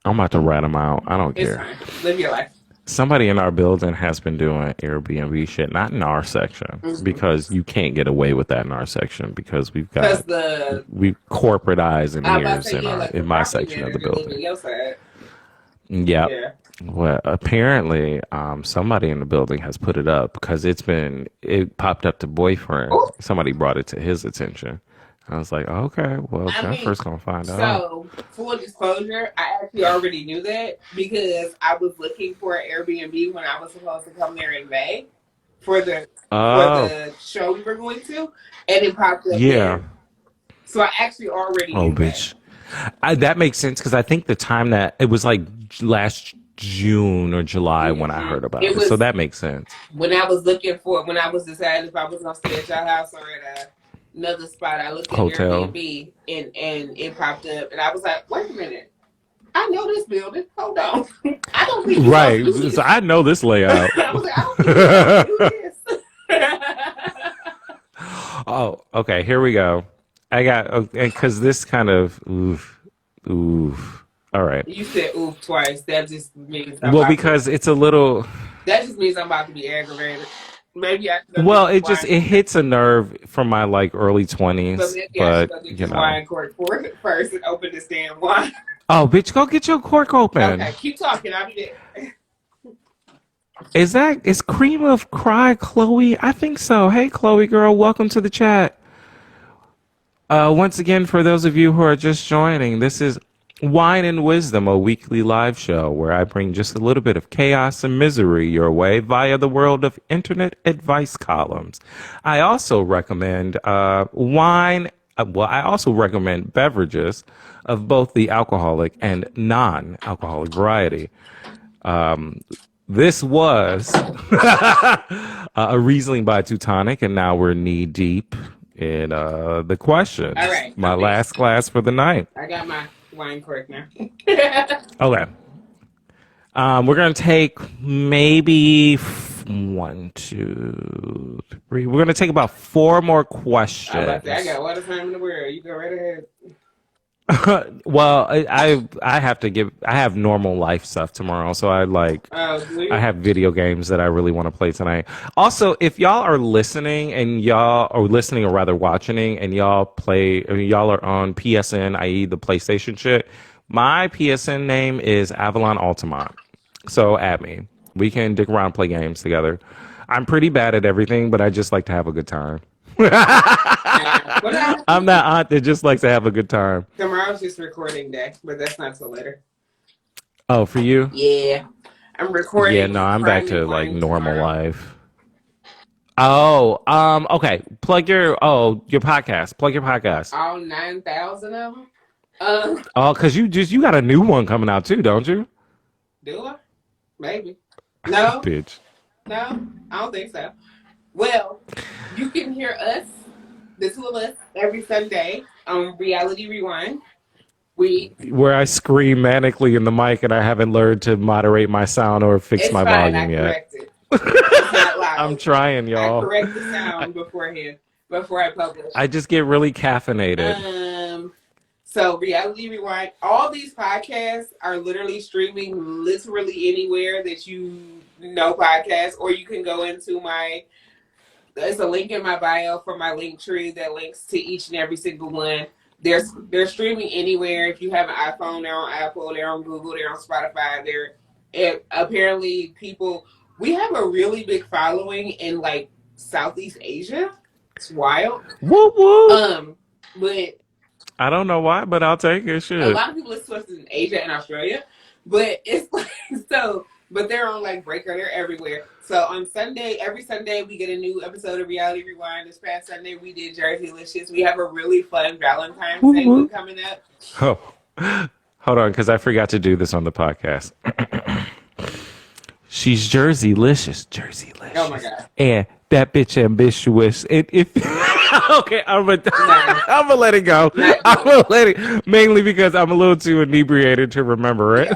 I'm about to rat them out. I don't care. It's fine. Live your life. Somebody in our building has been doing Airbnb shit, not in our section, because you can't get away with that in our section because we've got we corporate eyes and ears in my section of the building. Yep. Yeah. Well, apparently, somebody in the building has put it up because it popped up to boyfriend. Ooh. Somebody brought it to his attention. I was like, okay, well, Jennifer's going to find out. So, full disclosure, I actually already knew that because I was looking for an Airbnb when I was supposed to come there in May for the show we were going to, and it popped up there. So, I actually already knew bitch. That makes sense because I think the time that it was like last June or July when I heard about it. So, that makes sense. When I was deciding if I was going to stay at your house or at another spot, I looked at Airbnb and it popped up, and I was like, "Wait a minute, I know this building. Hold on, I don't think so I know this layout." I was like, "I don't think do this." Oh, okay. Here we go. I got because this kind of oof. All right. You said "oof" twice. That just means because it's a little. That just means I'm about to be aggravated. Maybe I should go get Well, this it wine. hits a nerve from my like early So 20s, maybe I should but go get you this know. wine cork first and open this damn wine. Oh, bitch, go get your cork open. Okay, keep talking. I'll be there. Is Cream of Cry Chloe? I think so. Hey, Chloe girl, welcome to the chat. Once again, for those of you who are just joining, this is Wine and Wisdom, a weekly live show where I bring just a little bit of chaos and misery your way via the world of internet advice columns. I also recommend wine. I also recommend beverages of both the alcoholic and non-alcoholic variety. This was a Riesling by Teutonic, and now we're knee deep in the questions. All right. My last class for the night. I got my wine cork now. Okay. We're going to take maybe one, two, three. We're going to take about 4 more questions. I got all the time in the world. You go right ahead. Well, I have normal life stuff tomorrow, so I have video games that I really want to play tonight. Also, if y'all are listening or rather watching and y'all are on PSN, i.e. the PlayStation shit, my PSN name is Avalon Altamont. So add me. We can dick around and play games together. I'm pretty bad at everything, but I just like to have a good time. I'm that aunt that just likes to have a good time. Tomorrow's just recording day, but that's not till later. Oh, for you? Yeah. I'm recording. Yeah, no, I'm back to like normal life. Oh, okay. Plug your podcast. Plug your podcast. All 9,000 of them? Oh, because you got a new one coming out too, don't you? Do I? Maybe. No. Bitch. No, I don't think so. Well, you can hear us, the two of us, every Sunday on Reality Rewind. Where I scream manically in the mic and I haven't learned to moderate my sound or fix my volume yet. Correct it. It's not loud. I'm trying, y'all. I correct the sound beforehand, before I publish. I just get really caffeinated. So Reality Rewind, all these podcasts are literally streaming literally anywhere that you know podcasts, or you can go into there's a link in my bio for my link tree that links to each and every single one. They're streaming anywhere. If you have an iPhone, they're on Apple, they're on Google, they're on Spotify. Apparently we have a really big following in like Southeast Asia. It's wild. Woo woo. But I don't know why, but I'll take it. Shit. A lot of people listen to us in Asia and Australia, but it's like so. But they're on like Breaker. They're everywhere. So on Sunday, every Sunday, we get a new episode of Reality Rewind. This past Sunday, we did Jerseylicious. We have a really fun Valentine's Day one coming up. Oh, hold on, because I forgot to do this on the podcast. She's Jerseylicious. Oh my God. And that bitch ambitious. Okay, I'm gonna let it go. I'm gonna let it, mainly because I'm a little too inebriated to remember it.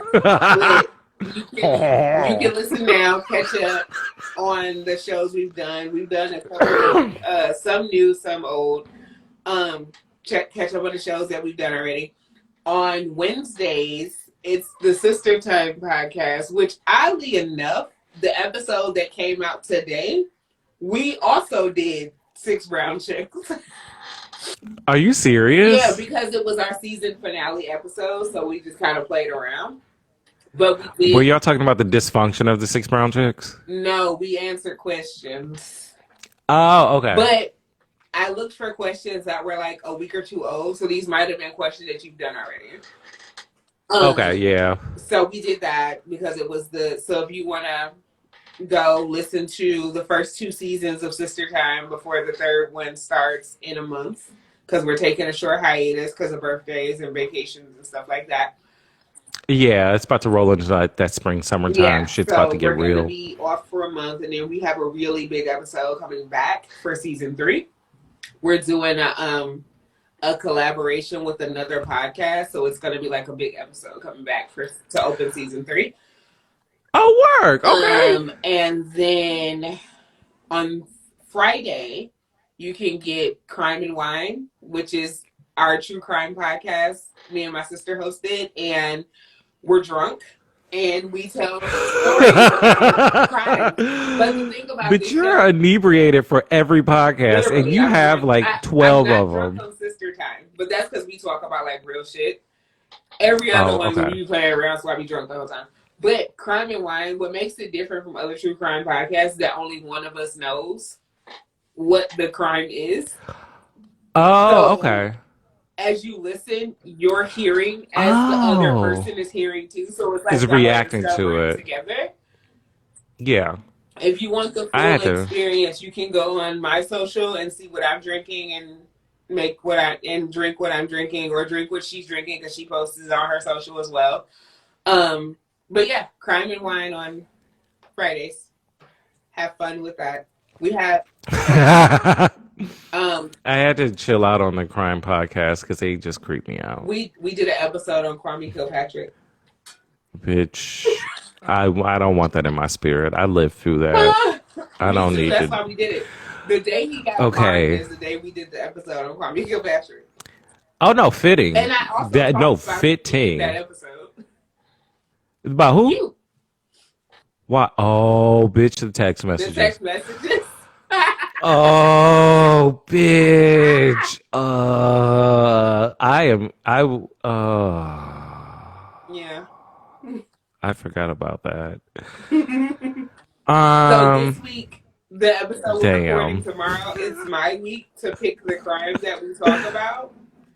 You can listen now, catch up on the shows we've done. We've done a couple of, some new, some old. Catch up on the shows that we've done already. On Wednesdays, it's the Sister Time podcast, which oddly enough, the episode that came out today, we also did 6 brown chicks. Are you serious? Yeah, because it was our season finale episode, so we just kind of played around. But we did. Were y'all talking about the dysfunction of the 6 brown chicks? No, we answered questions. Oh, okay. But I looked for questions that were like a week or 2 old, so these might have been questions that you've done already. Okay, yeah. So we did that because it was so if you want to go listen to the first 2 seasons of Sister Time before the 3rd one starts in a month, because we're taking a short hiatus because of birthdays and vacations and stuff like that. Yeah, it's about to roll into that spring, summertime. Yeah, shit's about to get real. We're going to be off for a month, and then we have a really big episode coming back for season 3. We're doing a collaboration with another podcast, so it's going to be like a big episode coming back to open season 3. Oh, work. Okay. And then on Friday, you can get Crime and Wine, which is our true crime podcast me and my sister hosted, and we're drunk. and we tell stories about crimes. But the thing about But this you're show, inebriated for every podcast, and literally, you I'm have drunk. like I'm 12 not of drunk them. on sister time, but that's because we talk about like real shit. Every other Oh, one okay. we be playing around, so I be drunk the whole time. But Crime and Wine, what makes it different from other true crime podcasts is that only one of us knows what the crime is. Oh, So okay. as you listen, you're hearing as the other Oh, person is hearing too. So it's like is y'all are reacting to discovering it. together. Yeah, If you want the I full had to. experience, you can go on my social and see what I'm drinking and make what I and drink what I'm drinking or drink what she's drinking because she posts it on her social as well. But yeah, Crime and Wine on Fridays. Have fun with that. We have I um had to chill out on the crime podcast because they just creep me out. we did an episode on Kwame Kilpatrick. Bitch, I don't want that in my spirit. I lived through that. I Me don't too. need That's to. why we did it. The day he got pardoned Okay. is the day we did the episode on Kwame Kilpatrick. Oh no, fitting. And I also That no talked about you in that fitting. episode. About who? You. Why? Oh, bitch, the text The messages. text messages. Oh, bitch. I am. Yeah. I forgot about that. So this week, the episode we're recording Damn. tomorrow, it's my week to pick the crimes that we talk about.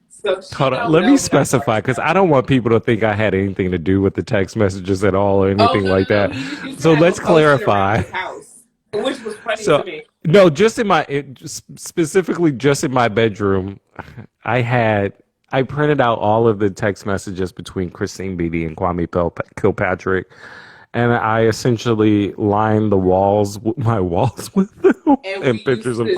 So she Hold on. don't Let know me what I'm talking specify because about. I don't want people to think I had anything to do with the text messages at all or Oh, anything no, like no, no. that. He just used to So have let's them posted around clarify. his house, which was funny to So me. no, just in my specifically just in my bedroom, I printed out all of the text messages between Christine Beatty and Kwame Kilpatrick, and I essentially lined the walls with them And and we pictures used of to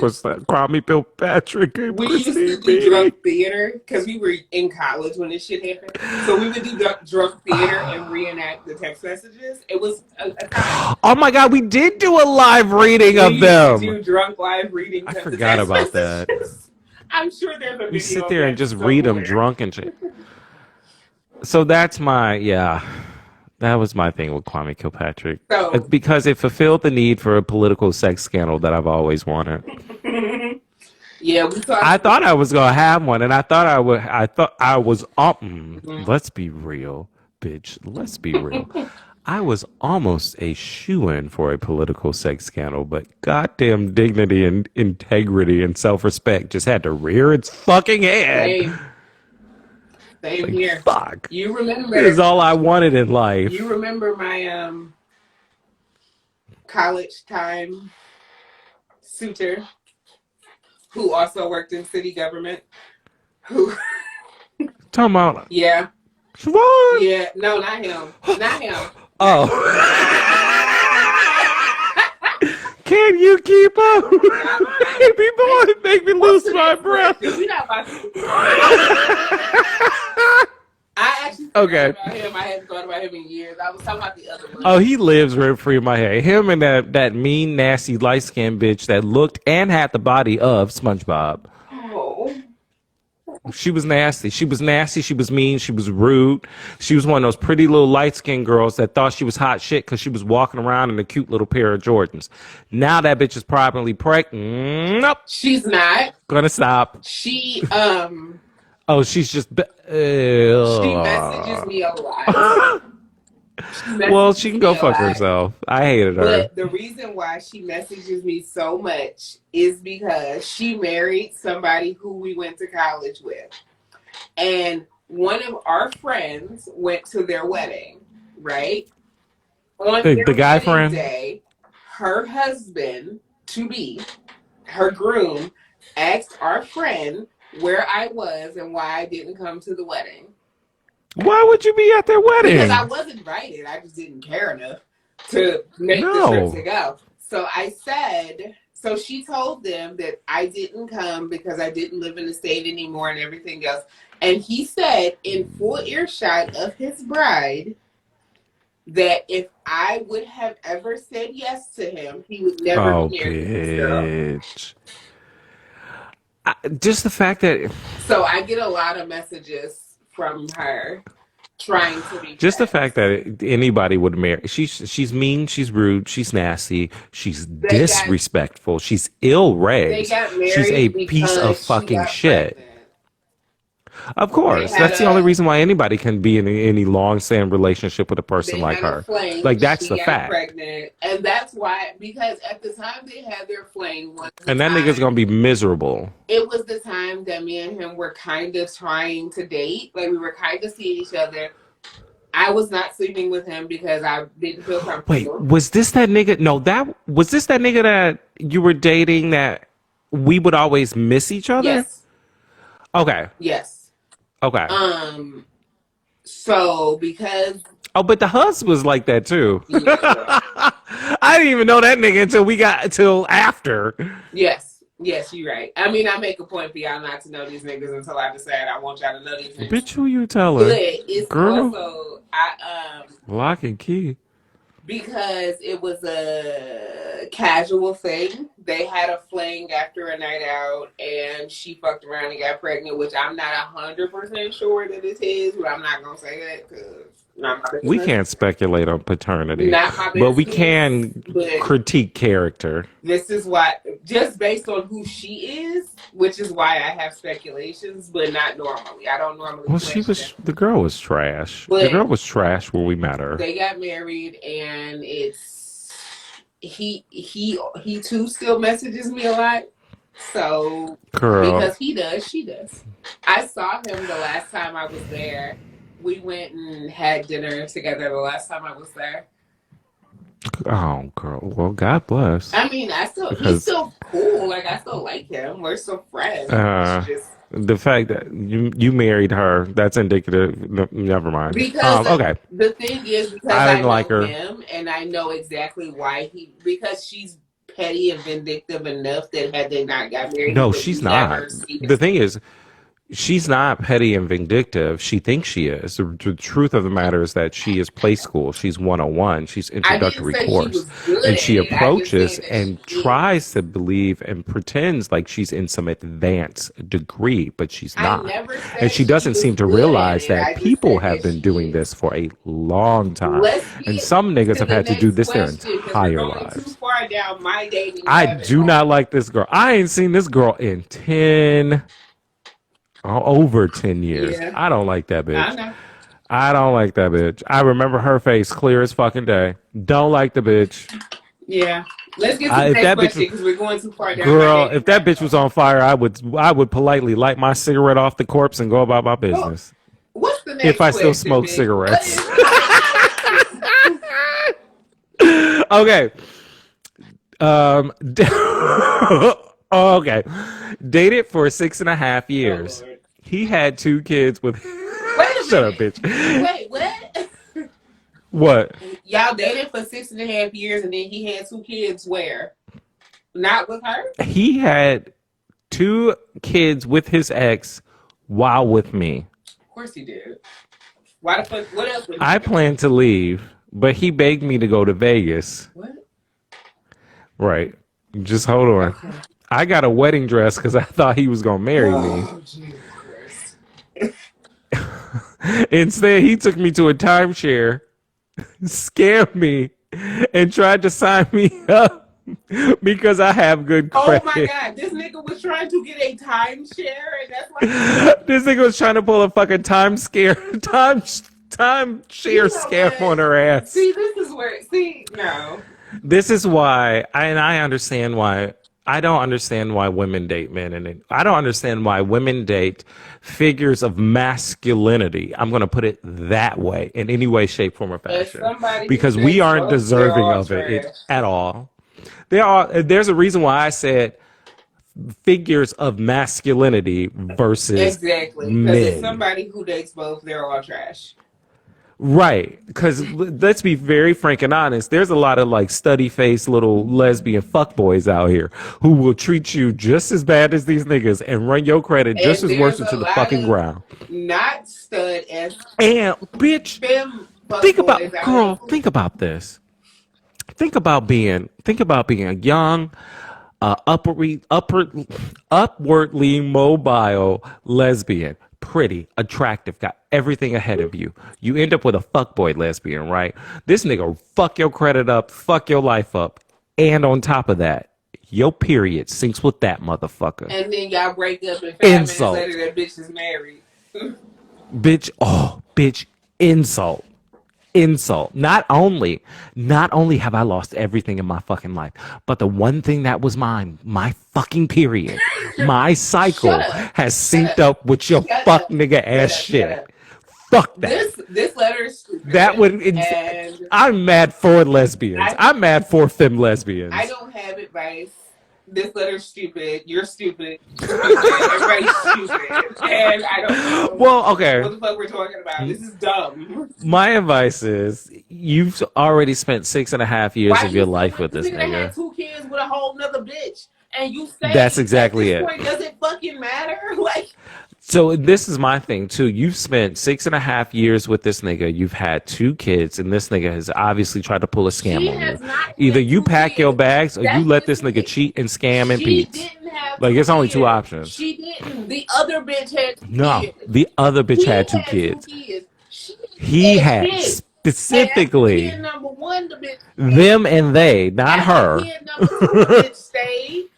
Kwame Kilpatrick and we used to Christine do Beatty. drunk theater because we were in college when this shit happened. So we would do drunk theater and reenact the text messages. It was a time. Oh my God, we did do a live reading We of used to them. do drunk live readings I of the forgot text about that. messages. I'm sure there's a We video sit of there and that just read them somewhere. drunk and shit. So that's that was my thing with Kwame Kilpatrick. So Because it fulfilled the need for a political sex scandal that I've always wanted. yeah, we I talked. thought I was gonna have one, and I thought I was. Let's be real, bitch. Let's be real. I was almost a shoo-in for a political sex scandal, but goddamn dignity and integrity and self-respect just had to rear its fucking head. Same here. Fuck. You This is remember? all I wanted in life. You remember my college time suitor who also worked in city government? Who? Talking about Yeah. Shavonne. Yeah. No, not him. Not him. Oh. Can you keep up? People make me lose my breath. We not about to. I actually Okay. forgot about him. I hadn't thought about him in years. I was talking about the other one. Oh, he lives rent free in my head. Him and that mean, nasty, light skinned bitch that looked and had the body of SpongeBob. Oh. She was nasty. She was nasty. She was mean. She was rude. She was one of those pretty little light skinned girls that thought she was hot shit because she was walking around in a cute little pair of Jordans. Now that bitch is properly pregnant. Nope. She's not. Gonna stop. She Oh, she's just. she messages me a lot. Well, she can go fuck herself. I hated her. But the reason why she messages me so much is because she married somebody who we went to college with. And one of our friends went to their wedding, right? On The their guy wedding friend? day, her husband, to be, her groom, asked our friend where I was and why I didn't come to the wedding. Why would you be at their wedding? Because I wasn't invited. I just didn't care enough to make the trip to go. So I said, so she told them that I didn't come because I didn't live in the state anymore and everything else. And he said in full earshot of his bride that if I would have ever said yes to him, he would never be married to this girl. Bitch. Just the fact that So I get a lot of messages from her trying to be Just the friends. fact that anybody would marry. She's mean. She's rude. She's nasty. She's They got disrespectful. She's ill they raised. got She's a married piece of because she fucking got shit. pregnant. Of They course, had that's the only a reason why anybody can be in any long-standing relationship with a person they like had a her. fling. Like that's She the got fact. pregnant, and that's why because at the time they had their fling was the And that nigga's time. gonna be miserable. It was the time that me and him were kind of trying to date. Like we were kind of seeing each other. I was not sleeping with him because I didn't feel Wait, comfortable. was this that nigga? No, that was this that nigga that you were dating that we would always miss each other? Yes, Okay. yes. Okay. So because Oh, but the husband was like that too. yeah, I didn't even know that nigga until after. yes, yes, you're right. I mean, I make a point for y'all not to know these niggas until I decide I want y'all to know these niggas. Bitch, who you telling? But it's Girl, also lock and key. because it was a casual thing. They had a fling after a night out, and she fucked around and got pregnant, which I'm not 100% sure that it's his, but I'm not gonna say that because not my business. We can't speculate on paternity, Not my but we business, can but critique character. this is why, just based on who she is, which is why I have speculations, but not normally. I don't normally Well, question. the girl was trash. But The girl was trash when we met her. they got married, and it's he too still messages me a lot. So Girl, because he does, she does. I saw him the last time I was there. We went and had dinner together the last time I was there. oh girl. Well, God bless. I mean, he's Because still cool. Like I still like him. We're still friends. It's just the fact that you married her, that's indicative. Never mind. because Okay. the thing is because I I didn't know like her. him and I know exactly why because she's petty and vindictive enough that had they not got married, No, would she's never not. see The his. thing is, she's not petty and vindictive. She thinks she is. The truth of the matter is that she is play school. She's 101. She's I didn't introductory say she course. was good And at she it. I just approaches said that and she tries is. to believe and pretends like she's in some advanced degree, but she's I not. never And said she she doesn't was seem to good at realize it. that I just people said have that been she doing is. this for a long time. Let's And get some niggas to have the had to do next this their question because we're entire going too lives. far down my dating I rabbit do not hole. like this girl. I ain't seen this girl in 10 over 10 years. Yeah, I don't like that I bitch. know. I don't like that bitch. I remember her face clear as fucking day. Don't like the bitch. Yeah. Let's get to the If next that bitch question was, because we're going too far down my girl, dating if that rabbit bitch was hole. on fire, I would politely light my cigarette off the corpse and go about my Well, business. what's the If next I still question, smoke bitch? What cigarettes. is the next question? Okay. Okay. Dated for 6.5 Oh years. Lord. He had 2 kids with. Wait a Shut up, minute. bitch. Wait, what? What? Y'all dated for 6.5 years and then he had 2 kids where? Not with her? He had 2 kids with his ex while with me. Of course he did. Why the fuck? What else would he I do? planned to leave, but he begged me to go to Vegas. What? Right. Just hold on. Okay. I got a wedding dress because I thought he was going to marry me. Oh, Jesus Christ. Instead, he took me to a timeshare, scammed me, and tried to sign me up because I have good Oh credit. my God. This nigga was trying to get a timeshare and that's why This nigga was trying to pull a fucking timeshare you know scam what? on her ass. See, this is where, no. This is why, I understand why. I don't understand why women date men, and I don't understand why women date figures of masculinity. I'm going to put it that way, in any way, shape, form, or As fashion, somebody because who we dates aren't both, they're deserving all of it trash. at all. There's a reason why I said figures of masculinity versus Exactly. Because as men. somebody who dates both, they're all trash. Right, because let's be very frank and honest. There's a lot of like study-faced little lesbian fuckboys out here who will treat you just as bad as these niggas and run your credit just And as worse there's a into the lot fucking of ground. not stud as And bitch, femme think about fuckboys out girl. here. Think about this. Think about being a young, upwardly mobile lesbian, pretty, attractive, got everything ahead of you. You end up with a fuckboy lesbian, right? This nigga fuck your credit up, fuck your life up. And on top of that, your period syncs with that motherfucker. And then y'all break up and 5 Insult. minutes later that bitch is married. Bitch, insult. Not only have I lost everything in my fucking life, but the one thing that was mine, my fucking period, my cycle has synced up with your fuck nigga ass shit. Fuck that. This letter is stupid. That would. I'm mad for lesbians. I'm mad for femme lesbians. I don't have advice. This letter's stupid. You're stupid. Everybody's stupid. And I don't know what the fuck we're talking about. This is dumb. My advice is you've already spent 6.5 years of your life with this nigga. Had 2 kids with a whole nother bitch. And you say that's exactly it. Point, does it fucking matter? Like, so this is my thing too. You've spent 6.5 years with this nigga. You've had 2 kids, and this nigga has obviously tried to pull a scam on you. Either you pack your bags, or you let this nigga cheat and scam and Pete. Like it's only 2 options. She didn't. The other bitch had 2 kids. The other bitch had 2 kids. He had specifically number 1, the bitch them and they, not her. Number 2, the bitch stayed.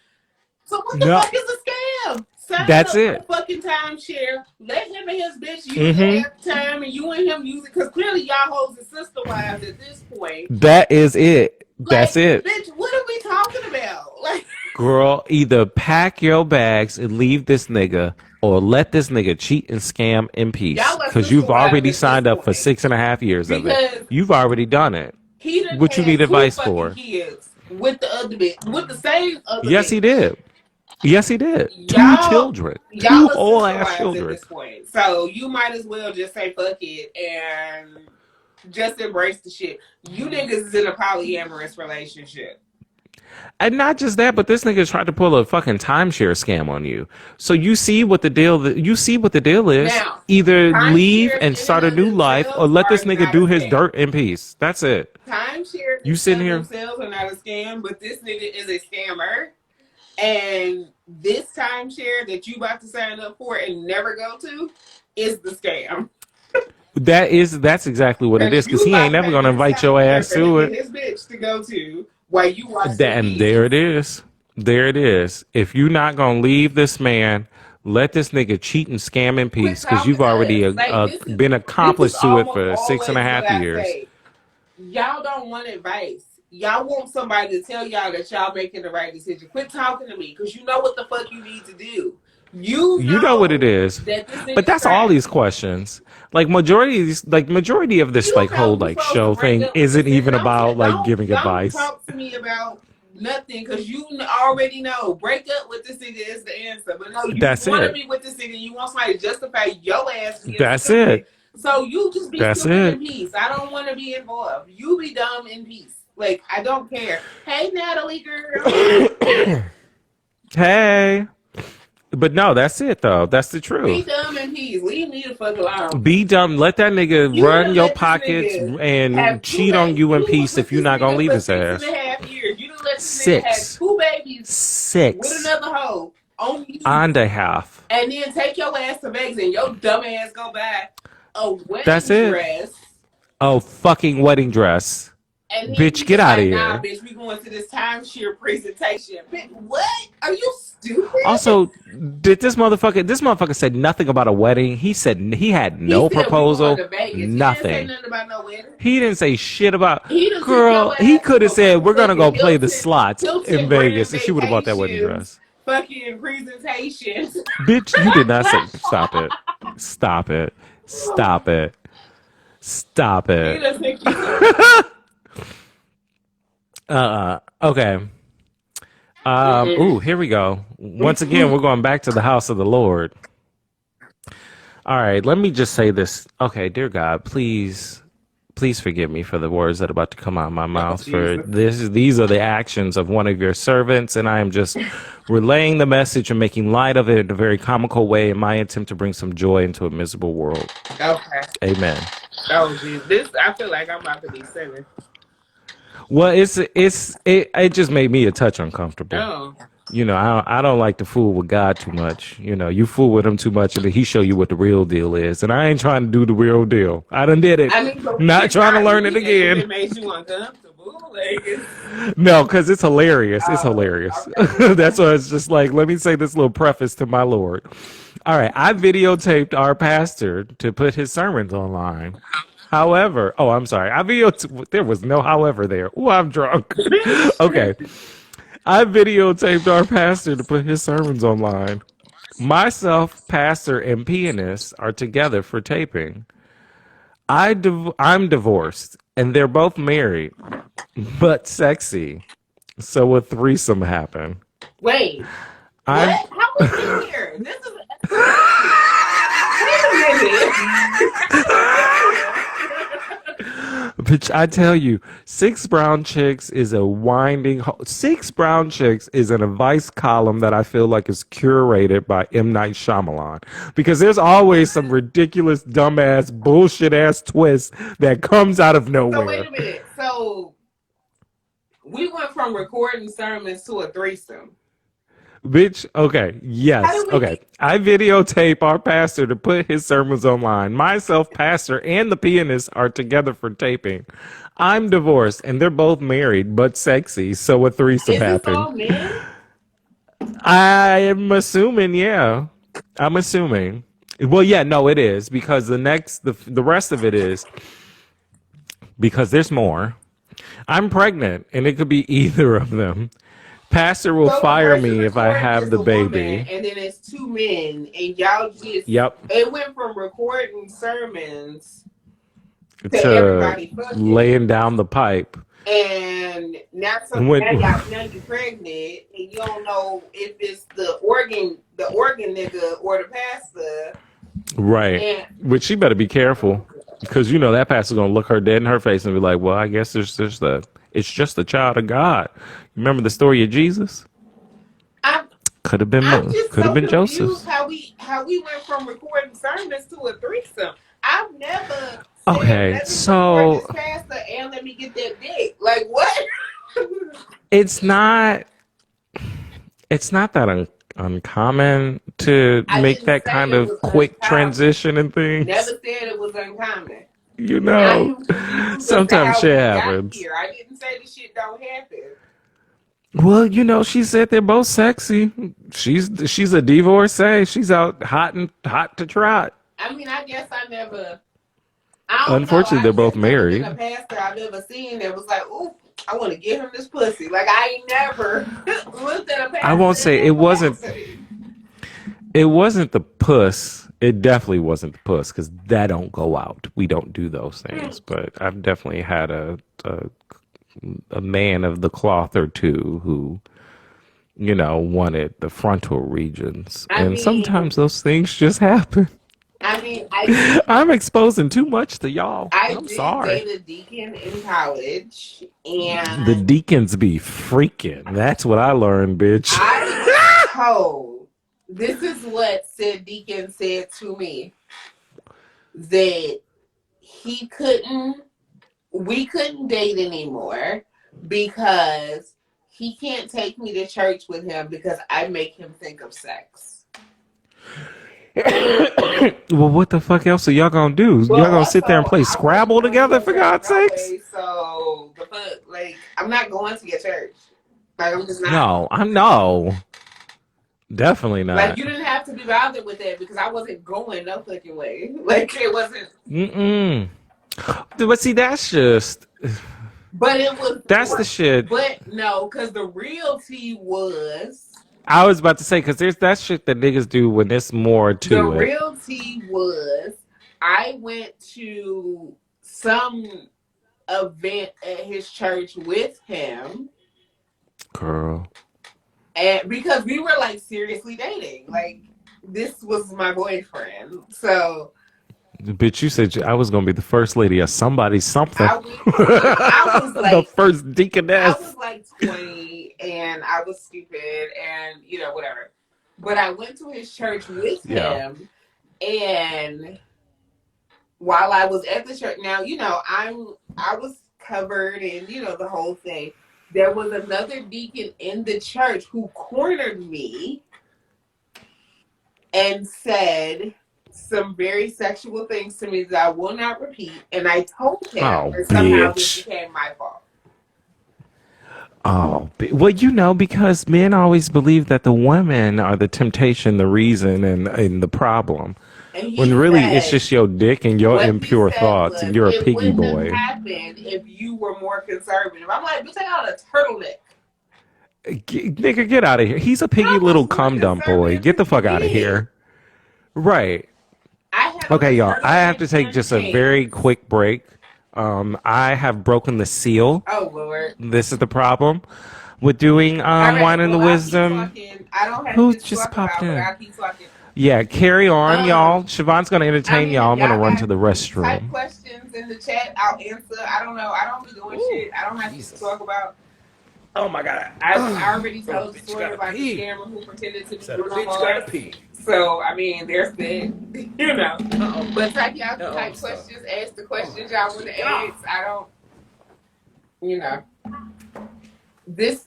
So what the fuck is a scam? That's it. Fucking timeshare. Let him and his bitch use it at the time, and you and him use it because clearly y'all hoes and sister wives at this point. That is it. That's it. Bitch, what are we talking about? Like, girl, either pack your bags and leave this nigga, or let this nigga cheat and scam in peace. Because you've already signed up for 6.5 years of it. You've already done it. What you need advice for? Kids with the other bitch, with the same other. Yes, he did. Yes, he did. 2 children. 2 whole ass children. At this point. So you might as well just say fuck it and just embrace the shit. You niggas is in a polyamorous relationship. And not just that, but this nigga tried to pull a fucking timeshare scam on you. So you see what the deal is. Now, either leave and start a new life, or let this nigga do his dirt in peace. That's it. Timeshare you sitting here themselves are not a scam, but this nigga is a scammer. And this timeshare that you about to sign up for and never go to is the scam. That's exactly what it is, because he ain't never gonna invite your ass to it. His bitch to go to while you watch. And there it is. There it is. If you're not gonna leave this man, let this nigga cheat and scam in peace, because you've already been accomplished to it for 6.5 years. Y'all don't want advice. Y'all want somebody to tell y'all that y'all making the right decision. Quit talking to me, because you know what the fuck you need to do. You know what it is. But that's all these questions. Like majority of this whole show thing isn't even about giving advice. Don't talk to me about nothing, because you already know. Break up with this nigga is the answer. But no, you want to be with this nigga. You want somebody to justify your ass. That's it. So you just be stupid in peace. I don't want to be involved. You be dumb in peace. Like, I don't care. Hey, Natalie girl. Hey. But no, that's it, though. That's the truth. Be dumb and peace. Leave me the fuck alone. Be dumb. Let that nigga run your pockets and cheat on you in peace if you're not going to leave his ass. 6.5 years. You done let this nigga have 2 babies. 6. With another hoe. On you. And a half. And then take your ass to Vegas and your dumb ass go buy a wedding dress. Oh, fucking wedding dress. And bitch, get out of here. Nah, bitch, we going to this timeshare presentation. Bitch, what? Are you stupid? Also, did this motherfucker said nothing about a wedding. He said he had no proposal. Nothing. He didn't say nothing about no wedding. He didn't say shit about girl. He could have said we're gonna go play the slots in Vegas, and she would have bought that wedding dress. Fucking presentation. Bitch, you did not say stop it. Stop it. Stop it. Stop it. Okay. Ooh, here we go. Once again, we're going back to the house of the Lord. All right, let me just say this. Okay, dear God, please forgive me for the words that are about to come out of my mouth. For these are the actions of one of your servants, and I am just relaying the message and making light of it in a very comical way in my attempt to bring some joy into a miserable world. Okay. Amen. Oh, geez. This, I feel like I'm about to be 7. Well, it just made me a touch uncomfortable. Oh. I don't like to fool with God too much. You fool with him too much, and then he show you what the real deal is. And I ain't trying to do the real deal. I done did it. I mean, but we Not can trying to start learn it with it if again. it makes you uncomfortable. Like, it's... No, because it's hilarious. It's hilarious. Okay. That's why it's just like, let me say this little preface to my Lord. All right, I videotaped our pastor to put his sermons online. However, I'm sorry. There was no however there. Ooh, I'm drunk. Okay. I videotaped our pastor to put his sermons online. Myself, pastor, and pianist are together for taping. I'm divorced, and they're both married, but sexy. So a threesome happened. Wait, I'm what? How was he here? This is... Wait a minute. Bitch, I tell you, Six Brown Chicks is a Six Brown Chicks is an advice column that I feel like is curated by M. Night Shyamalan. Because there's always some ridiculous, dumbass, bullshit-ass twist that comes out of So nowhere. wait a minute. So we went from recording sermons to a threesome. Bitch, okay, yes, okay. I videotape our pastor to put his sermons online. Myself, pastor, and the pianist are together for taping. I'm divorced, and they're both married, but sexy, so a threesome happened. All men? I am assuming, yeah. I'm assuming. Well, yeah, no, it is, because the rest of it is, because there's more. I'm pregnant, and it could be either of them. Pastor will fire me if I have the baby. And then it's two men, and y'all just... Yep. It went from recording sermons to everybody laying down the pipe. And now you're pregnant, and you don't know if it's the organ nigga or the pastor. Right. Which she better be careful, because that pastor's gonna look her dead in her face and be like, "Well, I guess it's just the child of God." Remember the story of Jesus? Could have been Joseph. How we went from recording sermons to a threesome. I've never Okay, so this pastor and let me get that dick. Like what? It's not that uncommon to make that kind of quick transition and things. Never said it was uncommon. Sometimes shit happens. I didn't say the shit don't happen. Well, she said they're both sexy. She's a divorcee. She's out hot to trot. I mean, I guess I never. Unfortunately, they're both married. A pastor I've ever seen that was like, "Ooh, I want to give him this pussy." Like I ain't never looked at a pastor. I won't say it wasn't. It wasn't the puss. It definitely wasn't the puss, because that don't go out. We don't do those things. But I've definitely had a man of the cloth or two who, wanted the frontal regions, and sometimes those things just happen. I mean, I'm exposing too much to y'all. I'm sorry. I did date a deacon in college, and the deacons be freaking. That's what I learned, bitch. I was told, this is what said deacon said to me, that we couldn't date anymore because he can't take me to church with him because I make him think of sex. Well, what the fuck else are y'all gonna do? Y'all gonna sit there and play Scrabble together, for God's sakes? So the fuck, like, I'm not going to your church. Like, I'm just not. No, definitely not. Like, you didn't have to be bothered with that because I wasn't going no fucking way. Like, it wasn't. But see, that's just. But it was. That's the shit. But no, because the real tea was. I was about to say, because there's that shit that niggas do when there's more to it. The real tea was, I went to some event at his church with him. Girl. And because we were like seriously dating. Like, this was my boyfriend. So. Bitch, you said I was going to be the first lady of somebody something. I was like. The first deaconess. I was like 20 and I was stupid and, whatever. But I went to his church with him. And while I was at the church, now, I was covered and, the whole thing. there was another deacon in the church who cornered me and said some very sexual things to me that I will not repeat. And I told him, Oh, and somehow this bitch. became my fault. Oh, well, because men always believe that the women are the temptation, the reason, and the problem. And When he really it's said, just your dick and your what he impure said thoughts, and was, you're a it piggy wouldn't have boy. happened if you were more conservative. I'm like, bitch, I got a turtleneck. Nigga, get out of here. He's a piggy How little much more cum dump boy. conservative Get the could you fuck out of get? here. Right. I had on Okay, a y'all. I have turtleneck to take and just a very pants. quick break. I have broken the seal. Oh, Lord. This is the problem with doing All Wine right, and the well, I'll keep Wisdom. talking. I don't have Who shit to just talk popped about, but in? I'll keep talking. Yeah, carry on, y'all. Um, Siobhan's gonna I entertain mean, y'all. if I'm gonna y'all run to got the type restroom. questions in the chat, I'll answer. I don't know. I don't be doing shit. I don't have shit to talk about. Oh my god. I already Oh, told the bitch story gotta about the pee. scammer who pretended to be Said a Bruno bitch gotta Mars. pee. So, I mean, there's that. You know. Uh-oh. But type y'all Uh-oh, I'm type stuck. questions, ask the Oh questions y'all want to god. ask. I don't, you know.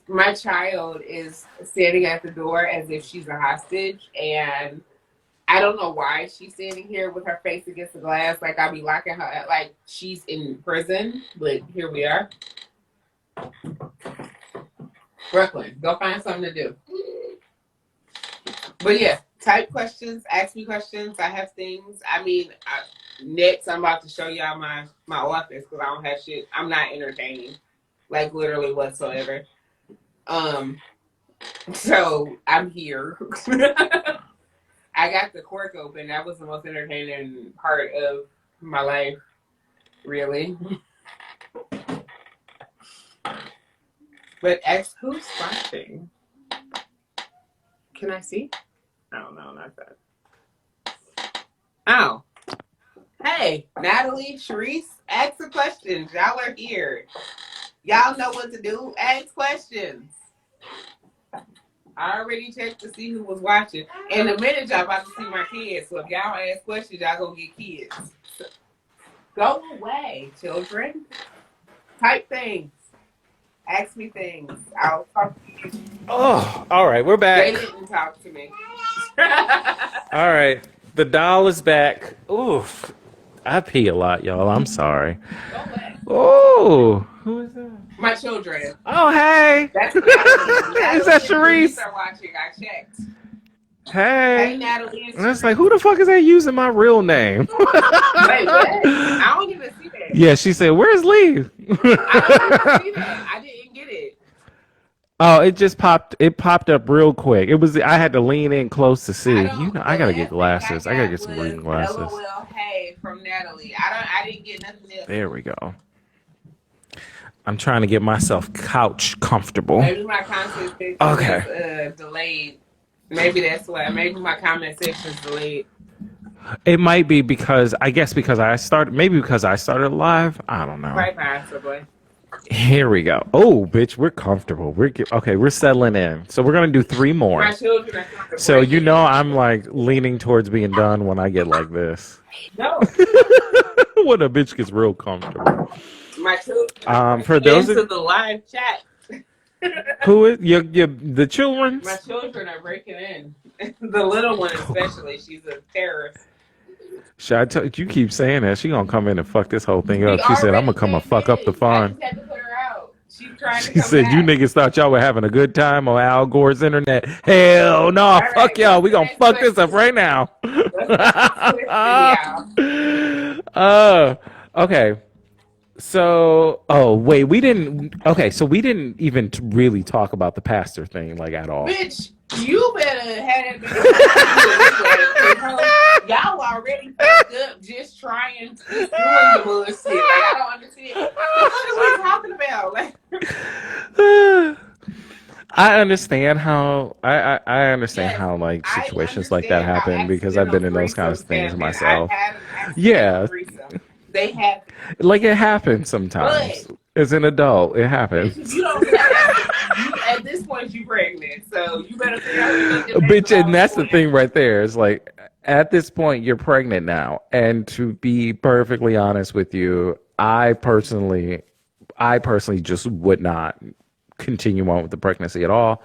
My child is standing at the door as if she's a hostage, and I don't know why she's standing here with her face against the glass. Like I'll be locking her, like she's in prison. But here we are, Brooklyn. Go find something to do. But yeah, type questions, ask me questions. I have things. I mean, next I'm about to show y'all my office because I don't have shit. I'm not entertaining, like literally whatsoever. So I'm here. I got the cork open. That was the most entertaining part of my life, really. But who's flashing? Can I see? Oh, no, not that. Oh. Hey, Natalie, Sharice, ask the questions. Y'all are here. Y'all know what to do. Ask questions. I already checked to see who was watching. In a minute, y'all about to see my kids. So if y'all ask questions, y'all gonna get kids. So, go away, children. Type things. Ask me things. I'll talk to you. Oh, all right, we're They back. didn't talk to me. All right, the doll is back. Oof, I pee a lot, y'all. I'm sorry. Go away. Oh, who is that? My children. Oh, hey. That's Natalie. Is that Natalie and Sharice Sharice? are watching. I checked. Hey, Hey. Natalie and And it's like, Sharice. who the fuck is that using my real name? Wait, what? I don't even see that. Yeah, she said, "Where's Lee?" I don't even see that. I didn't get it. Oh, it just popped. It popped up real quick. It was. I had to lean in close to I see. don't. I The gotta get last thing I glasses. I gotta got get some reading was glasses. LOL. Hey from Natalie. I didn't get nothing else. There we go. I'm trying to get myself couch comfortable. Maybe my comment section Okay. is delayed. Maybe that's why. Maybe my comment section is delayed. It might be because I started. Maybe because I started live. I don't know. Quite possibly. Here we go. Oh, bitch, we're comfortable. We're settling in. So we're gonna do 3 more. My children are trying to So break it. I'm like leaning towards being done when I get like this. No. When a bitch gets real comfortable. My children are For breaking those into of the live chat. who is the children's? My children are breaking in. The little one especially. She's a terrorist. Should I tell you? Keep saying that she gonna come in and fuck this whole thing up. She She said, "I'm already gonna come and came fuck up the in. I fun." just had to put her out. She's trying to She come said, "You back. niggas thought y'all were having a good time on Al Gore's internet. Hell no, All fuck right, y'all. what's We the gonna next fuck this up question? right now." What's the next question, Okay. So, oh wait, we didn't. Okay, so we didn't even really talk about the pastor thing like at all. y'all? Bitch, you better have that. Y'all already fucked up just trying, just doing the bullshit. Like, I don't understand. What are we talking about? Like, I understand how I understand yes, how like I situations like that understand how happen because I've accidental been in those kind of threesomes things happen. I've myself. had an accidental Yeah, threesome. They happen. like it happens sometimes. But As an adult, it bitch, happens. you don't have you at this point you pregnant, so you better figure out what you're gonna get next Bitch, and about that's the doing thing right there. It's like at this point you're pregnant now, and to be perfectly honest with you, I personally just would not continue on with the pregnancy at all.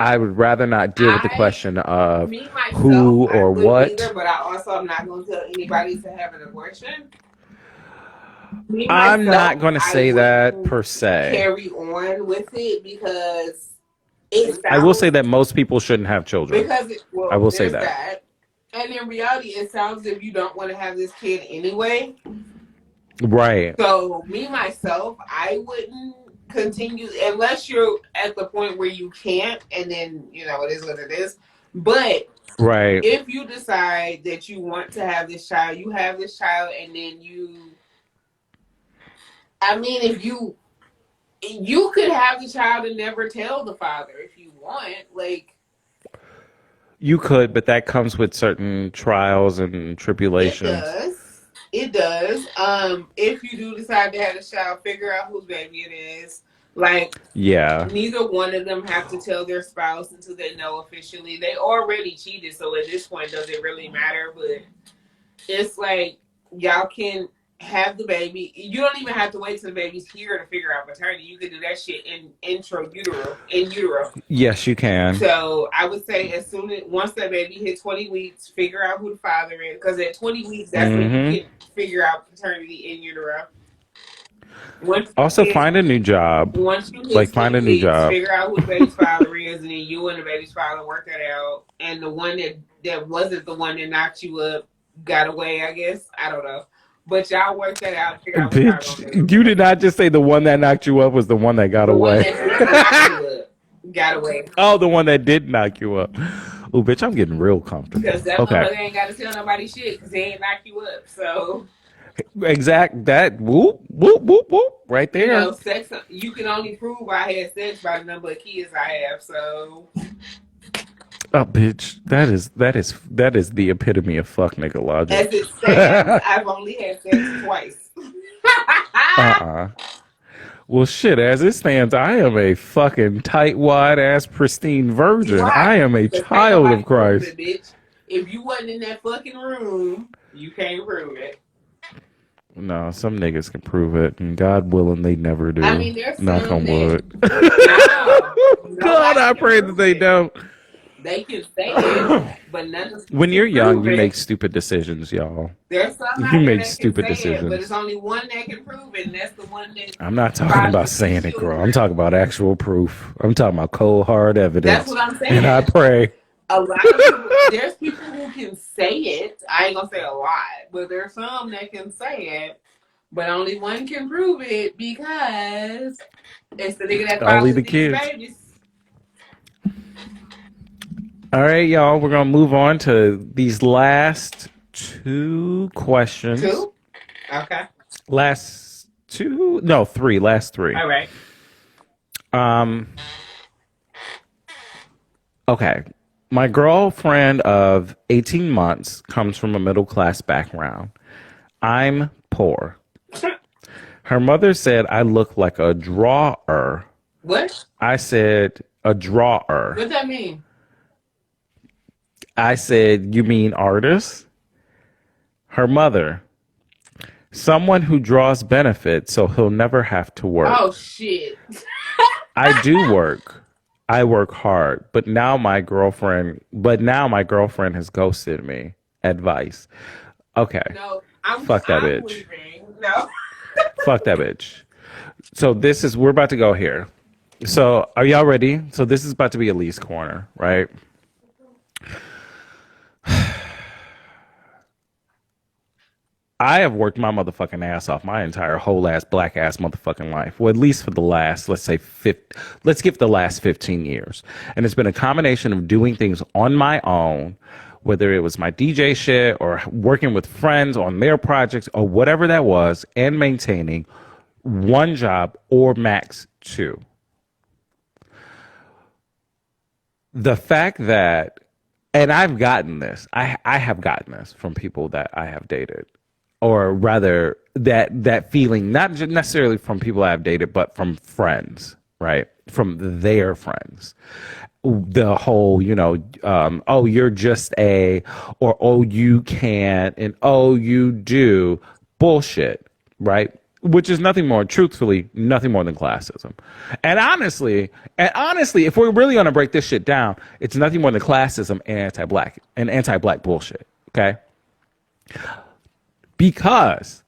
I would rather not deal with the question of me myself, who I or wouldn't what. either, but I also am not going to tell anybody to have an abortion. Me I'm myself, not going to I say that wouldn't per se. carry on with it because it I will say sounds that most people shouldn't have children. I will say there's that. that. And in reality, it sounds as if you don't want to have this kid anyway. Right. So me myself, I wouldn't continue unless you're at the point where you can't, and then it is what it is. But Right. if you decide that you want to have this child, you have this child, and then if you could have the child and never tell the father if you want, like. You could, but that comes with certain trials and tribulations. It does. If you do decide to have a child, figure out whose baby it is. Like, Yeah. neither one of them have to tell their spouse until they know officially. They already cheated, so at this point, does it really matter? But it's like, y'all can have the baby. You don't even have to wait till the baby's here to figure out paternity. You can do that shit in utero. Yes, you can. So I would say once that baby hit 20 weeks, figure out who the father is. Because at 20 weeks, that's when you can figure out paternity in utero. Find a new job. Once you hit find a new job. Figure out who the baby's father is, and then you and the baby's father work that out. And the one that wasn't the one that knocked you up got away, I guess. I don't know. But y'all work that out. Figure out Bitch, you did not just say the one that knocked you up was the one that got away. One that knocked you up got away. Oh, the one that did knock you up. Oh, bitch, I'm getting real comfortable. Because that motherfucker ain't got to tell nobody shit because they ain't knock you up. So. Exact. That whoop, whoop, whoop, whoop. Right there. Sex, you can only prove I had sex by the number of kids I have, so. Oh, bitch, that is the epitome of fuck nigga logic. As it stands, I've only had sex twice. Well, shit, as it stands, I am a fucking tight, wide ass, pristine virgin. Right. I am a child of Christ. It, bitch. If you wasn't in that fucking room, you can't prove it. No, some niggas can prove it, and God willing, they never do. I mean, there's knock on wood. No, God, I pray that they don't. They can say it, but none of when you're young, you make stupid decisions, y'all. There's some you make stupid decisions, but it's only one that can prove it, and that's the one that. I'm not talking about saying it, girl. I'm talking about actual proof. I'm talking about cold, hard evidence. That's what I'm saying. And I pray. A lot of people, there's people who can say it. I ain't gonna say a lot, but there's some that can say it, but only one can prove it because it's the nigga that only the kids. Babies. All right, y'all. We're gonna move on to these last two questions. Two? Okay. Last two? No, three. Last three. All right. Okay. My girlfriend of 18 months comes from a middle-class background. I'm poor. Her mother said I look like a drawer. What? I said a drawer. What does that mean? I said, you mean artist? Her mother, someone who draws benefits so he'll never have to work. Oh, shit. I do work. I work hard, but now my girlfriend has ghosted me. Advice. Okay. No, fuck that bitch. Leaving. No. Fuck that bitch. So we're about to go here. So are y'all ready? So this is about to be Elise Corner, right? I have worked my motherfucking ass off my entire whole ass black ass motherfucking life. Well, at least for the last, let's give the last 15 years. And it's been a combination of doing things on my own, whether it was my DJ shit or working with friends on their projects or whatever that was, and maintaining one job or max two. The fact that, and I've gotten this, I have gotten this from people that I have dated. Or rather, that feeling, not necessarily from people I've dated, but from friends, right? From their friends. The whole, oh, you're just or oh, you can't, and oh, you do. Bullshit, right? which is nothing more, truthfully, nothing more than classism. And honestly, if we're really going to break this shit down, it's nothing more than classism and anti-black bullshit. Okay. Because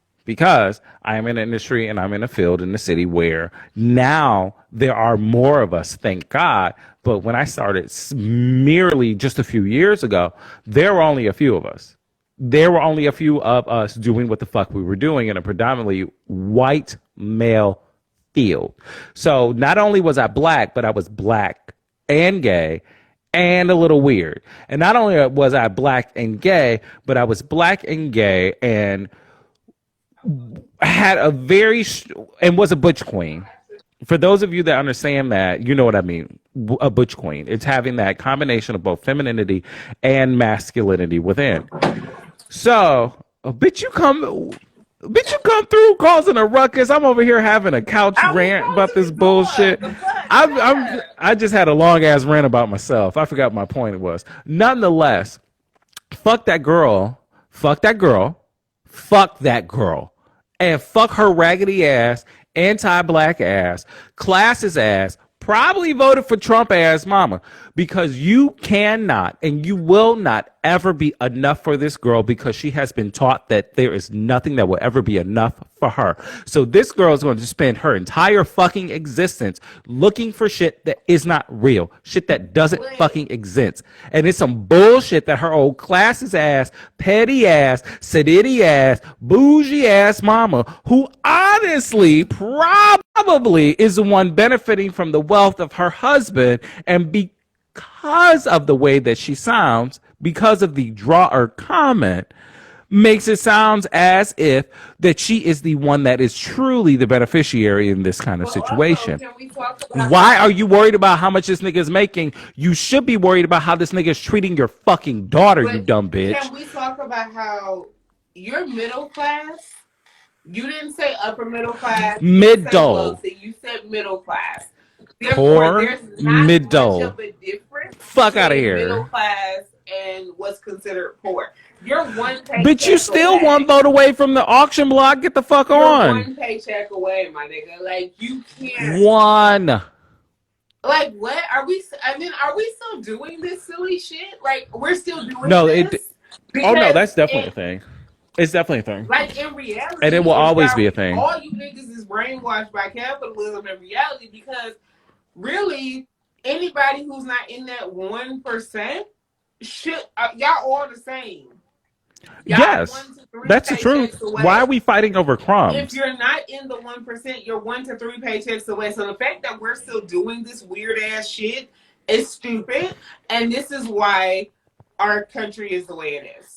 I am in an industry and I'm in a field in the city where now there are more of us, thank God. But when I started merely just a few years ago, there were only a few of us. There were only a few of us doing what the fuck we were doing in a predominantly white male field. So not only was I black, but I was black and gay and a little weird. And not only was I black and gay, but I was black and gay and had and was a butch queen. For those of you that understand that, you know what I mean. A butch queen. It's having that combination of both femininity and masculinity within. So, bitch, you come through causing a ruckus. I'm over here having a couch rant about this bullshit. I just had a long ass rant about myself. I forgot what my point was. Nonetheless, fuck that girl, and fuck her raggedy ass, anti-black ass, classist ass, probably voted for Trump ass mama, because you cannot and you will not ever be enough for this girl, because she has been taught that there is nothing that will ever be enough for her. So this girl is going to spend her entire fucking existence looking for shit that is not real, shit that doesn't fucking exist. And it's some bullshit that her old classist ass, petty ass, sedity ass, bougie ass mama, who honestly probably is the one benefiting from the wealth of her husband, and because of the way that she sounds, because of the draw or comment, makes it sound as if that she is the one that is truly the beneficiary in this kind of situation. Why are you worried about how much this nigga is making? You should be worried about how this nigga is treating your fucking daughter, you dumb bitch. Can we talk about how you're middle class? You didn't say upper middle class. Middle. You said middle class. Poor, there's not middle. much of a difference. Fuck out of here. Middle class and what's considered poor. You're one paycheck But you still away. one vote away from the auction block. Get the fuck You're on. one paycheck away, my nigga. Like, you can't. One. Like, what are we? I mean, are we still doing this silly shit? Like, we're still doing No, this? Oh no, that's definitely a thing. It's definitely a thing. Like, in reality, And it will always be a thing. All you niggas is brainwashed by capitalism in reality, because really, anybody who's not in that 1% should y'all all the same. Y'all Yes, that's the truth. away. Why are we fighting over crumbs? If you're not in the 1%, you're 1 to 3 paychecks away. So the fact that we're still doing this weird ass shit is stupid, and this is why our country is the way it is.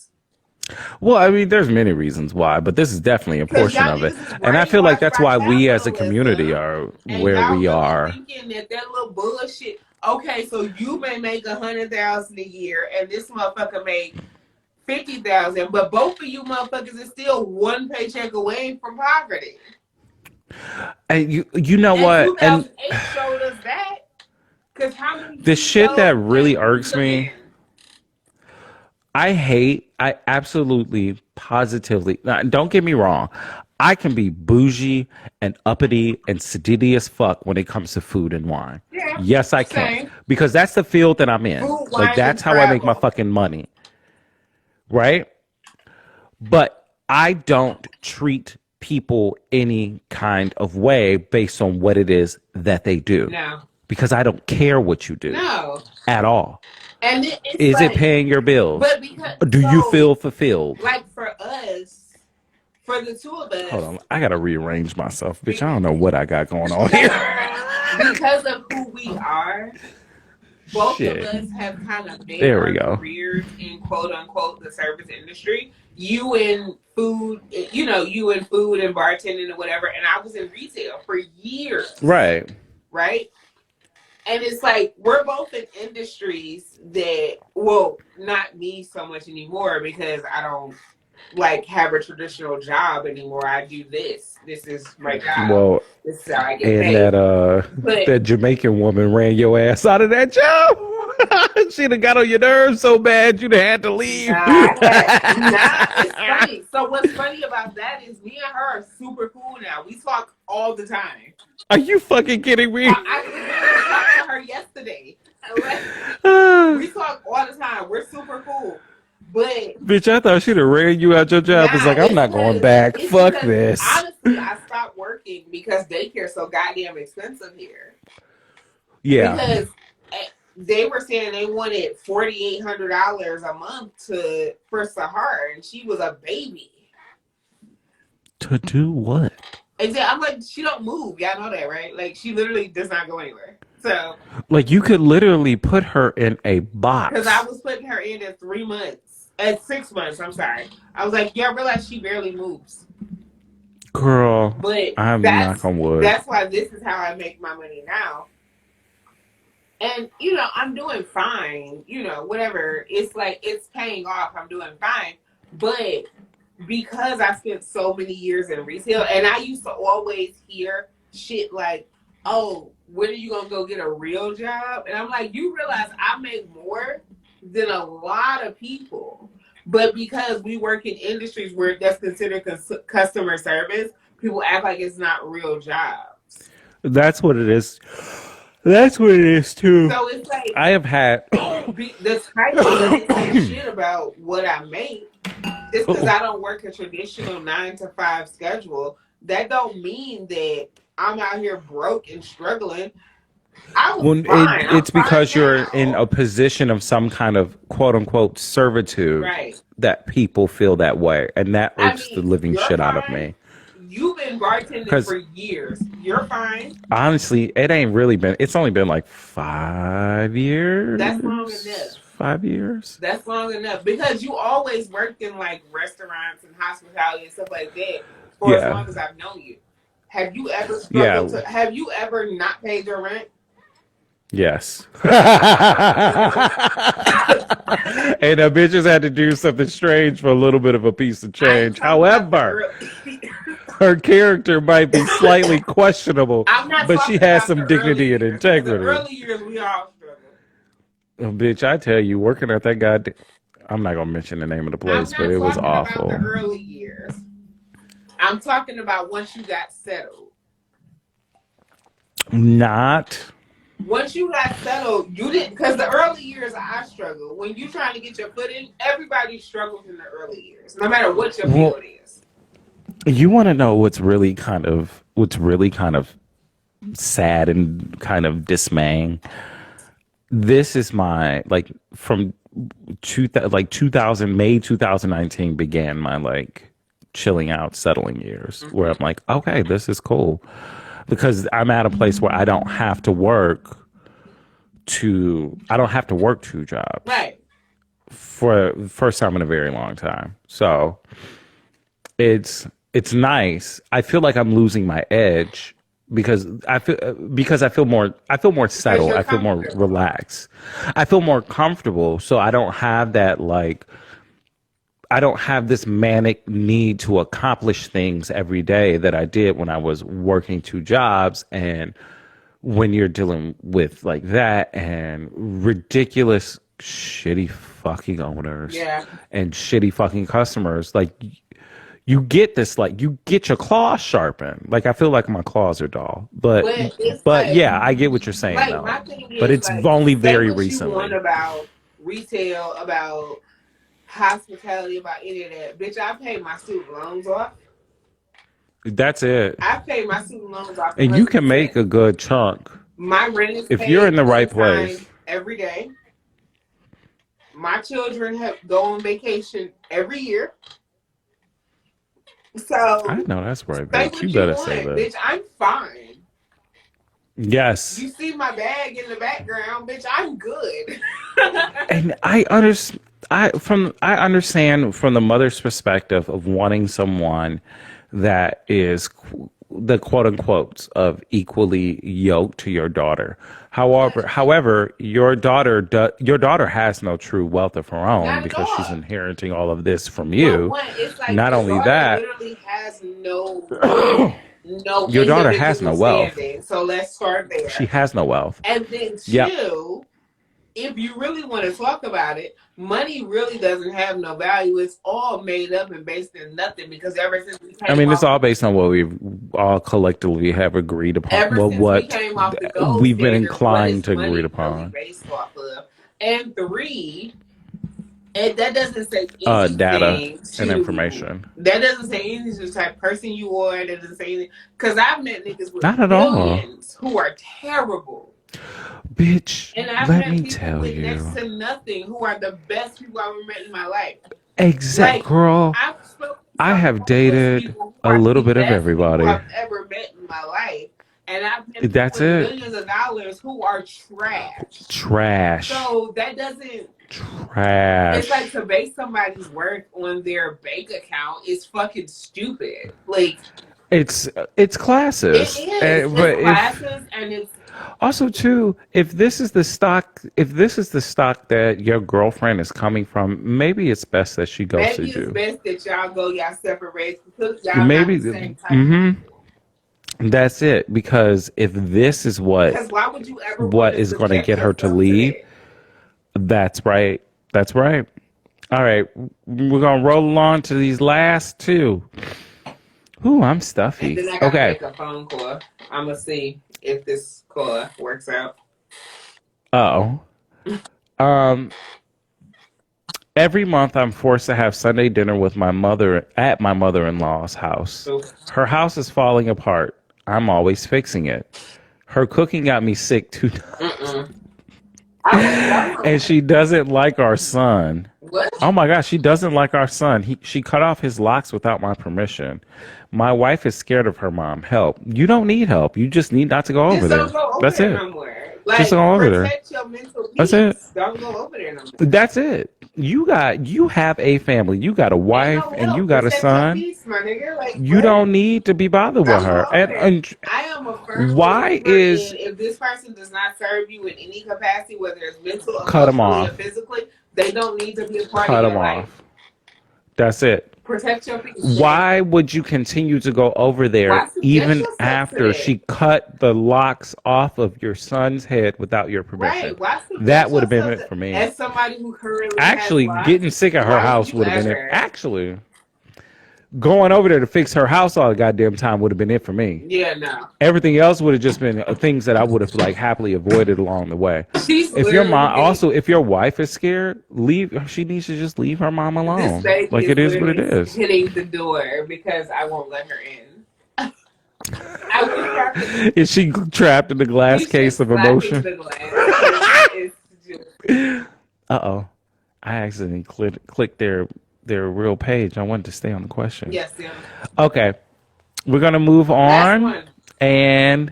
Well, I mean, there's many reasons why, but this is definitely a portion of it. And I feel like that's why we as a community are where we are. Thinking that little bullshit. Okay, so you may make $100,000 a year, and this motherfucker make $50,000, but both of you motherfuckers is still one paycheck away from poverty. And you know what? 2008 showed us that. Because how many the shit that really irks me. I absolutely, positively, don't get me wrong, I can be bougie and uppity and sedity as fuck when it comes to food and wine. Yeah, yes, I can. Because that's the field that I'm in. Food, like, that's how I make my fucking money. Right? But I don't treat people any kind of way based on what it is that they do. No. Because I don't care what you do. No. At all. And is it paying your bills? But do you feel fulfilled? Like, for us, for the two of us. Hold on, I gotta rearrange myself, bitch. I don't know what I got going on here. Because of who we are, both of us have kind of made our careers in quote unquote the service industry. You in food, you in food and bartending and whatever, and I was in retail for years. Right. Right. And it's like, we're both in industries that, well, not me so much anymore, because I don't have a traditional job anymore. I do this. This is my job. Well, this is how I get paid. And that Jamaican woman ran your ass out of that job. She'd have got on your nerves so bad you'd have had to leave. It's funny. So what's funny about that is me and her are super cool now. We talk all the time. Are you fucking kidding me? I literally talked to her yesterday. We talk all the time. We're super cool. But bitch, I thought she'd have ran you out your job. It's like, I'm not going back. Fuck this. Honestly, I stopped working because daycare's so goddamn expensive here. Yeah. Because they were saying they wanted $4,800 a month for Sahar, and she was a baby. To do what? And then I'm like, she don't move. Y'all know that, right? Like, she literally does not go anywhere. So, like, you could literally put her in a box. Because I was putting her in at 3 months. At 6 months, I'm sorry. I was like, yeah, I realize she barely moves. Girl, but I'm knock on wood. That's why this is how I make my money now. And, you know, I'm doing fine. You know, whatever. It's like, it's paying off. I'm doing fine. But because I spent so many years in retail, and I used to always hear shit like, oh, when are you going to go get a real job? And I'm like, you realize I make more than a lot of people. But because we work in industries where that's considered customer service, people act like it's not real jobs. That's what it is. That's what it is, too. So it's like, I have had the title doesn't say shit about what I make. Just because I don't work a traditional 9 to 5 schedule, that don't mean that I'm out here broke and struggling. It's because you're in a position of some kind of quote unquote servitude, right, that people feel that way, and that irks the living shit out of me. You've been bartending for years. You're fine. Honestly, it ain't really been. It's only been like 5 years. That's long enough. 5 years. That's long enough because you always worked in like restaurants and hospitality and stuff like that for as long as I've known you. Have you ever struggled have you ever not paid your rent? Yes. And the bitches had to do something strange for a little bit of a piece of change. However, her character might be slightly questionable, but she has some dignity and integrity. The early years, we all struggle. Oh, bitch, I tell you, working at that goddamn... I'm not going to mention the name of the place, but it was awful. I'm not talking about the early years. I'm talking about once you got settled. Once you got settled, you didn't, because the early years I struggled. When you're trying to get your foot in, everybody struggles in the early years, no matter what your field is. You want to know what's really kind of sad and kind of dismaying? This is my, like, from 2019 began my, like, chilling out, settling years, where I'm like, okay, this is cool. Because I'm at a place where I don't have to work 2 jobs. Right. For the first time in a very long time. So it's nice. I feel like I'm losing my edge because I feel more settled. I feel more relaxed. I feel more comfortable. So I don't have that, like, I don't have this manic need to accomplish things every day that I did when I was working 2 jobs. And when you're dealing with like that and ridiculous, shitty fucking owners and shitty fucking customers, like, you get this, like, you get your claws sharpened. Like, I feel like my claws are dull, but like, yeah, I get what you're saying, like, though. my thing is, but it's like, only very what recently. You want about retail, about hospitality, about any of that, bitch. I paid my student loans off. That's it. I paid my student loans off, and you can make a good chunk. My rent is if you're in the right place every day. My children go on vacation every year. So I know that's right, bitch. You better say that. Bitch, I'm fine. Yes. You see my bag in the background, bitch, I'm good. And I understand from the mother's perspective of wanting someone that is the quote unquote of equally yoked to your daughter. However, your daughter has no true wealth of her own because she's inheriting all of this from you. Like not only that, literally has no your daughter has no wealth. So let's start there. She has no wealth. And then 2, if you really want to talk about it, money really doesn't have no value. It's all made up and based in nothing because ever since we I came mean, it's off, all based on what we all collectively have agreed upon. ever Well, since we what came off the gold we've been standard, what inclined is to agree money really upon. based off of? And three, and that doesn't say Data anything and to information. that doesn't say anything to the type of person you are. That doesn't say anything because I've met niggas with Not at all. millions who are terrible. Bitch, And I've let met me people tell with you. next to nothing who are the best people I've ever met in my life. Exact, girl. I've spoken to I some have homeless dated people who a are little the bit of best people everybody. I've ever met in my life. And I've met people That's with it. millions of dollars who are trash. Trash. So that doesn't... Trash. It's like to base somebody's worth on their bank account is fucking stupid. Like... It's classist. It is. It's classes and it's... Also, too, if this is the stock that your girlfriend is coming from, maybe it's best that she goes to you. Maybe it's best that y'all go y'all separate ways because y'all not the same type. That's it. Because if this is what why would you ever what is going to get her to leave, that's right. That's right. All right, we're gonna roll on to these last two. Ooh, I'm stuffy. And then I gotta make a phone call. I'm gonna see if this call works out. Every month I'm forced to have Sunday dinner with my mother at my mother-in-law's house. Oof. Her house is falling apart. I'm always fixing it. Her cooking got me sick 2 times. And she doesn't like our son. What? Oh my gosh, she doesn't like our son. She cut off his locks without my permission. My wife is scared of her mom. Help. You don't need help. You just need not to go over there. That's it. Just go over there. Your mental peace. That's it. Don't go over there no more. That's it. You have a family. You got a wife and you got a son. Peace, my nigga. Like, you don't need to be bothered with her. And I am a firm why is if this person does not serve you in any capacity, whether it's mental, cut them emotionally, off. or physically, they don't need to be a part cut of them your off. life. That's it. Protect your peace. Why would you continue to go over there even after she cut the locks off of your son's head without your permission? Right. That would have been it for me. As somebody who currently actually has getting sick at her house would have been it. Actually, going over there to fix her house all the goddamn time would have been it for me. Yeah, no. Everything else would have just been things that I would have like happily avoided along the way. If your wife is scared, she needs to just leave her mom alone. Like it is what it is. Hitting the door because I won't let her in. Is she trapped in the glass case of emotion? Uh-oh. I accidentally clicked their real page. I wanted to stay on the question. Yes, yeah. Okay. We're going to move on. And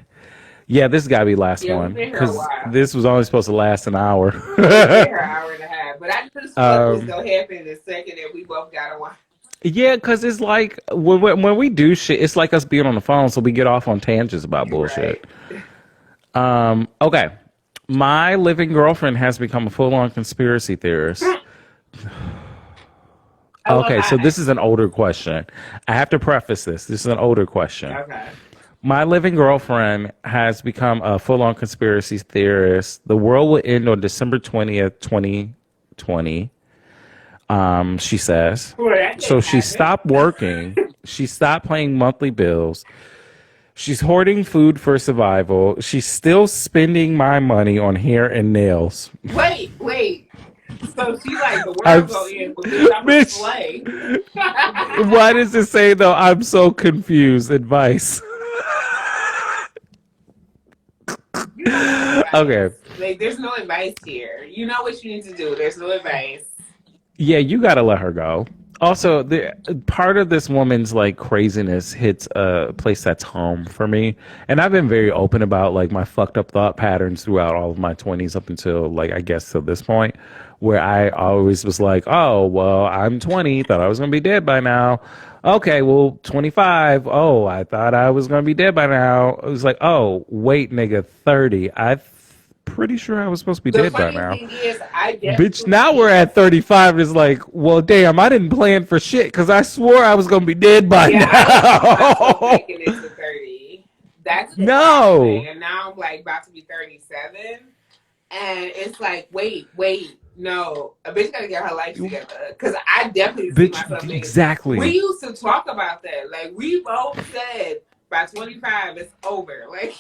yeah, this has got to be last one. Because this was only supposed to last an hour. An hour and a half. But I just thought it was going to happen in a second and we both got to watch. Yeah, because it's like when we do shit, it's like us being on the phone, so we get off on tangents about bullshit. Right. Okay. My living girlfriend has become a full-on conspiracy theorist. Okay, so this is an older question. I have to preface this. This is an older question. Okay. My living girlfriend has become a full-on conspiracy theorist. The world will end on December 20th, 2020. She says. So she stopped working. She stopped paying monthly bills. She's hoarding food for survival. She's still spending my money on hair and nails. Wait. So she like the world go in, bitch. Why does it say though? I'm so confused. Advice. Okay. Like, there's no advice here. You know what you need to do. There's no advice. Yeah, you gotta let her go. Also, the part of this woman's like craziness hits a place that's home for me, and I've been very open about like my fucked up thought patterns throughout all of my 20s up until like I guess till this point, where I always was like, oh well, I'm 20, thought I was gonna be dead by now. Okay, well 25. Oh, I thought I was gonna be dead by now. It was like, oh wait, nigga, 30. Pretty sure I was supposed to be dead by now. Bitch, now we're at 35 and it's like, well, damn, I didn't plan for shit because I swore I was going to be dead by now. I was making it to 30. That's no. And now I'm like about to be 37. And it's like, wait, no, a bitch gotta get her life together. Because I definitely see Bitch, myself making. exactly. We used to talk about that. Like, we both said by 25 it's over. Like,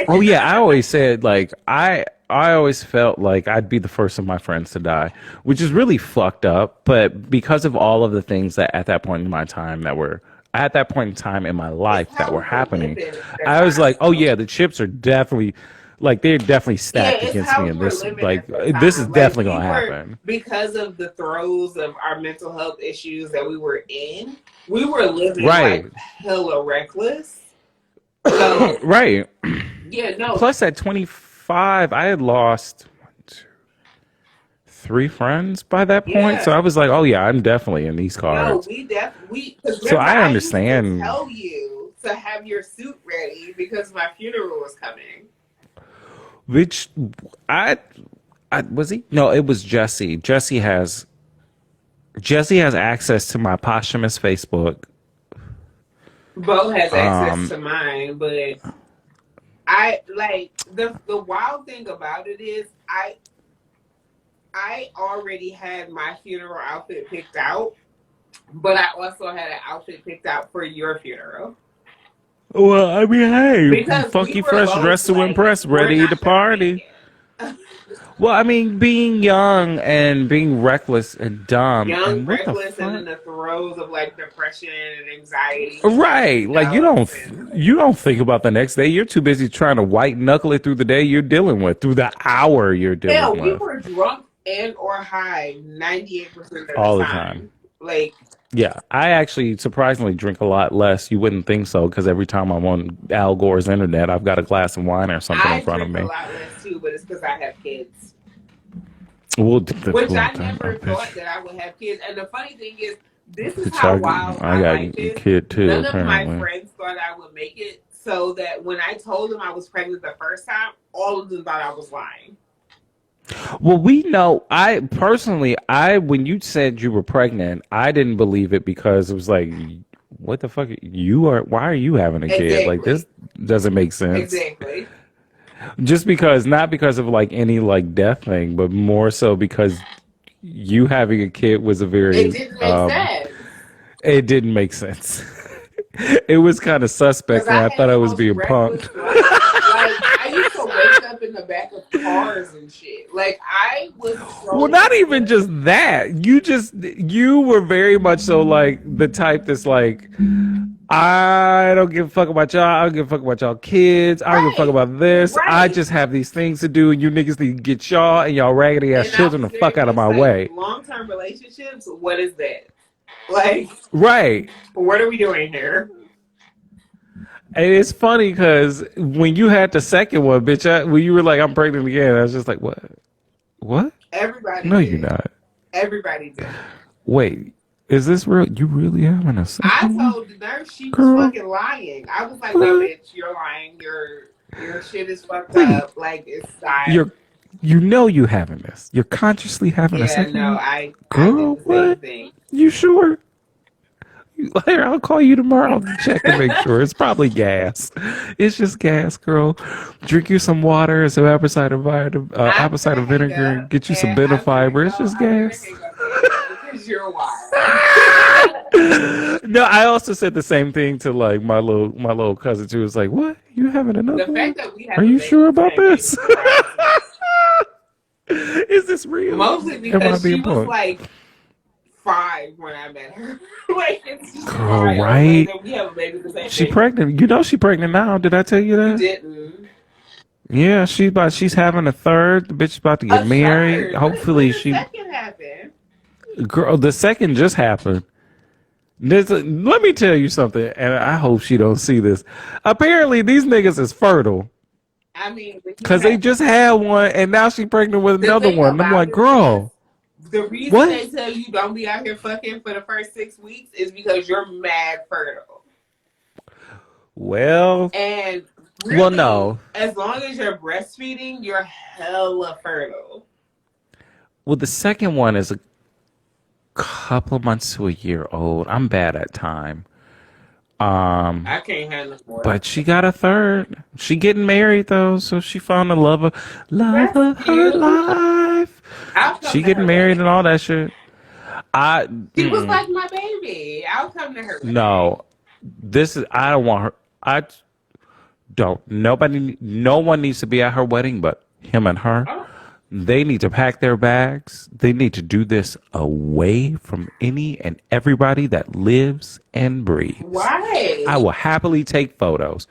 Oh yeah, I always said like I always felt like I'd be the first of my friends to die, which is really fucked up. But because of all of the things that at that point in my time that were at that point in time in my life that were happening, I was like, oh yeah, the chips are definitely like they're definitely stacked it's against how me, we and were this living like at the time. this is Like, definitely we gonna were, happen. because of the throes of our mental health issues that we were in, we were living Right. like hella reckless. So Right. yeah, no, Plus, at 25, I had lost one, two, three friends by that point. So I yeah. was like, oh, yeah, I'm definitely in these No, cards. because So remember, I I used to understand. tell you to have your suit ready because my funeral was coming. Which I, I was he? No, it was Jesse. Jesse has access to my posthumous Facebook. Bo has access Um, to mine, but I like the wild thing about it is I already had my funeral outfit picked out, but I also had an outfit picked out for your funeral. well, I mean, hey, Because we funky were fresh, both dressed to like, impress, we're ready to not gonna make party. it. Well, I mean, being young and being reckless and dumb, Young, and what the reckless, and in fuck? the throes of like depression and anxiety. Right. Like No, you don't think about the next day. You're too busy trying to white knuckle it through the day you're dealing with, through the hour you're hell, dealing we with. were drunk and or high 98% of the All the time. time. Like, Yeah. I actually surprisingly drink a lot less. You wouldn't think so, because every time I'm on Al Gore's internet, I've got a glass of wine or something in I front of drink a me. lot less too, but it's because I have kids. Well, Which I never thought that I would have kids. And the funny thing is, this is bitch, how wild I my got life a is. kid too, None of my apparently. friends thought I would make it, so that when I told them I was pregnant the first time, all of them thought I was lying. Well, we know. I personally, when you said you were pregnant, I didn't believe it because it was like, what the fuck? You are? Why are you having a kid? Like Exactly. this doesn't make sense. Exactly. Just because, not because of like any like death thing, but more so because you having a kid was a It very, didn't make sense. it didn't make sense. It was kind of Because suspect, and I I had thought I the was most being reckless punked. life. Like, I used to wake up in the back of cars and shit. Like, I was Well, so not even reckless. just that. You were very much so like the type that's like, I don't give a fuck about y'all. I don't give a fuck about y'all kids. I don't give a fuck Right. about this. I Right. just have these things to do. And you niggas need to get y'all and y'all raggedy ass And I children was the very fuck out of much my like, way. long-term relationships, what is that? Like, Right. what are we doing here? And it's funny because when you had the second one, bitch, when you were like, I'm pregnant again, I was just like, what? What? Everybody No, you're did. not. Everybody did. Wait, is this real? You really having a I second one? told the nurse she was Girl? fucking lying. I was like, no, What? bitch, you're lying. Your shit is fucked Wait, up. Like, it's not. you know you having this. You're consciously having a Yeah, second no, one? I Girl, did the same what? thing. You sure? Here, I'll call you tomorrow to check and make sure. It's probably gas. It's just gas, girl. Drink you some water, some I'm apple cider gonna hang vinegar, up and get you some and bitter fiber. It's just I'm gonna gas. hang up here because you're wild. No, I also said the same thing to like my little cousin too. Was like, "What? You having The another one? fact that we Are have a you baby sure the about same age this? surprises me. Is this real? Mostly Am I because she being was punked?" like 5 when I met her. Like, it's just Girl, wild. Like, right? that we have a baby the same She age. pregnant. You know she pregnant now. Did I tell you You that? didn't. Yeah, she's having a third. The bitch is about to get A married. third. When Hopefully did the second happen? girl, the second just happened. Let me tell you something, and I hope she don't see this. Apparently, these niggas is fertile I mean, when you because they have just had one, and now she pregnant with the another thing one. And I'm about like, it is, girl, the reason what? they tell you don't be out here fucking for the first 6 weeks is because you're mad fertile. Well, And well, really, no. as long as you're breastfeeding, you're hella fertile. Well, the second one is a couple of months to a year old. I'm bad at time. I can't handle more. But she got a third. She getting married though, so she found the love That's of her cute. life. I'll come She to getting her married wedding. and all that shit. She was like my baby. I'll come to her wedding. No, this is. I don't want her. I don't. No one needs to be at her wedding, but him and her. Oh, They need to pack their bags. They need to do this away from any and everybody that lives and breathes. why? I will happily take photos.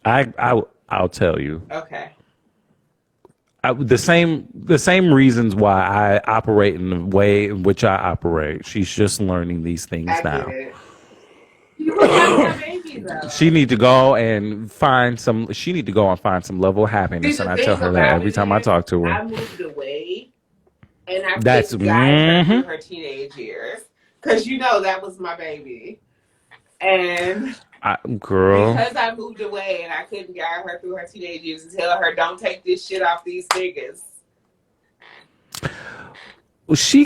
I'll tell you. Okay. The same reasons why I operate in the way in which I operate. She's just learning these things I now. get it. You look like my baby though. She need to go and find some. She need to go and find some level of happiness, See, and the I tell thing her that about every it time I is, talk to her. I moved away, and I That's couldn't guide her through her teenage years because you know that was my baby, and Girl. because I moved away and I couldn't guide her through her teenage years and tell her don't take this shit off these niggas. She